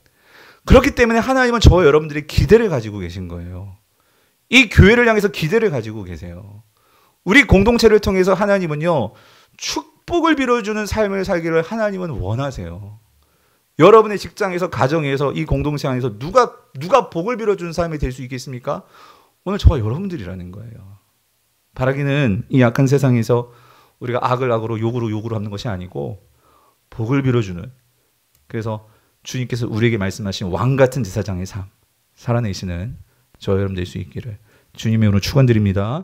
그렇기 때문에 하나님은 저와 여러분들이 기대를 가지고 계신 거예요. 이 교회를 향해서 기대를 가지고 계세요. 우리 공동체를 통해서 하나님은요 축복을 빌어주는 삶을 살기를 하나님은 원하세요. 여러분의 직장에서 가정에서 이 공동체 안에서 누가 복을 빌어주는 삶이 될 수 있겠습니까? 오늘 저와 여러분들이라는 거예요. 바라기는 이 약한 세상에서 우리가 악을 악으로 욕으로 하는 것이 아니고 복을 빌어주는, 그래서 주님께서 우리에게 말씀하신 왕같은 제사장의 삶 살아내시는 저와 여러분 될 수 있기를 주님의 이름으로 축원드립니다.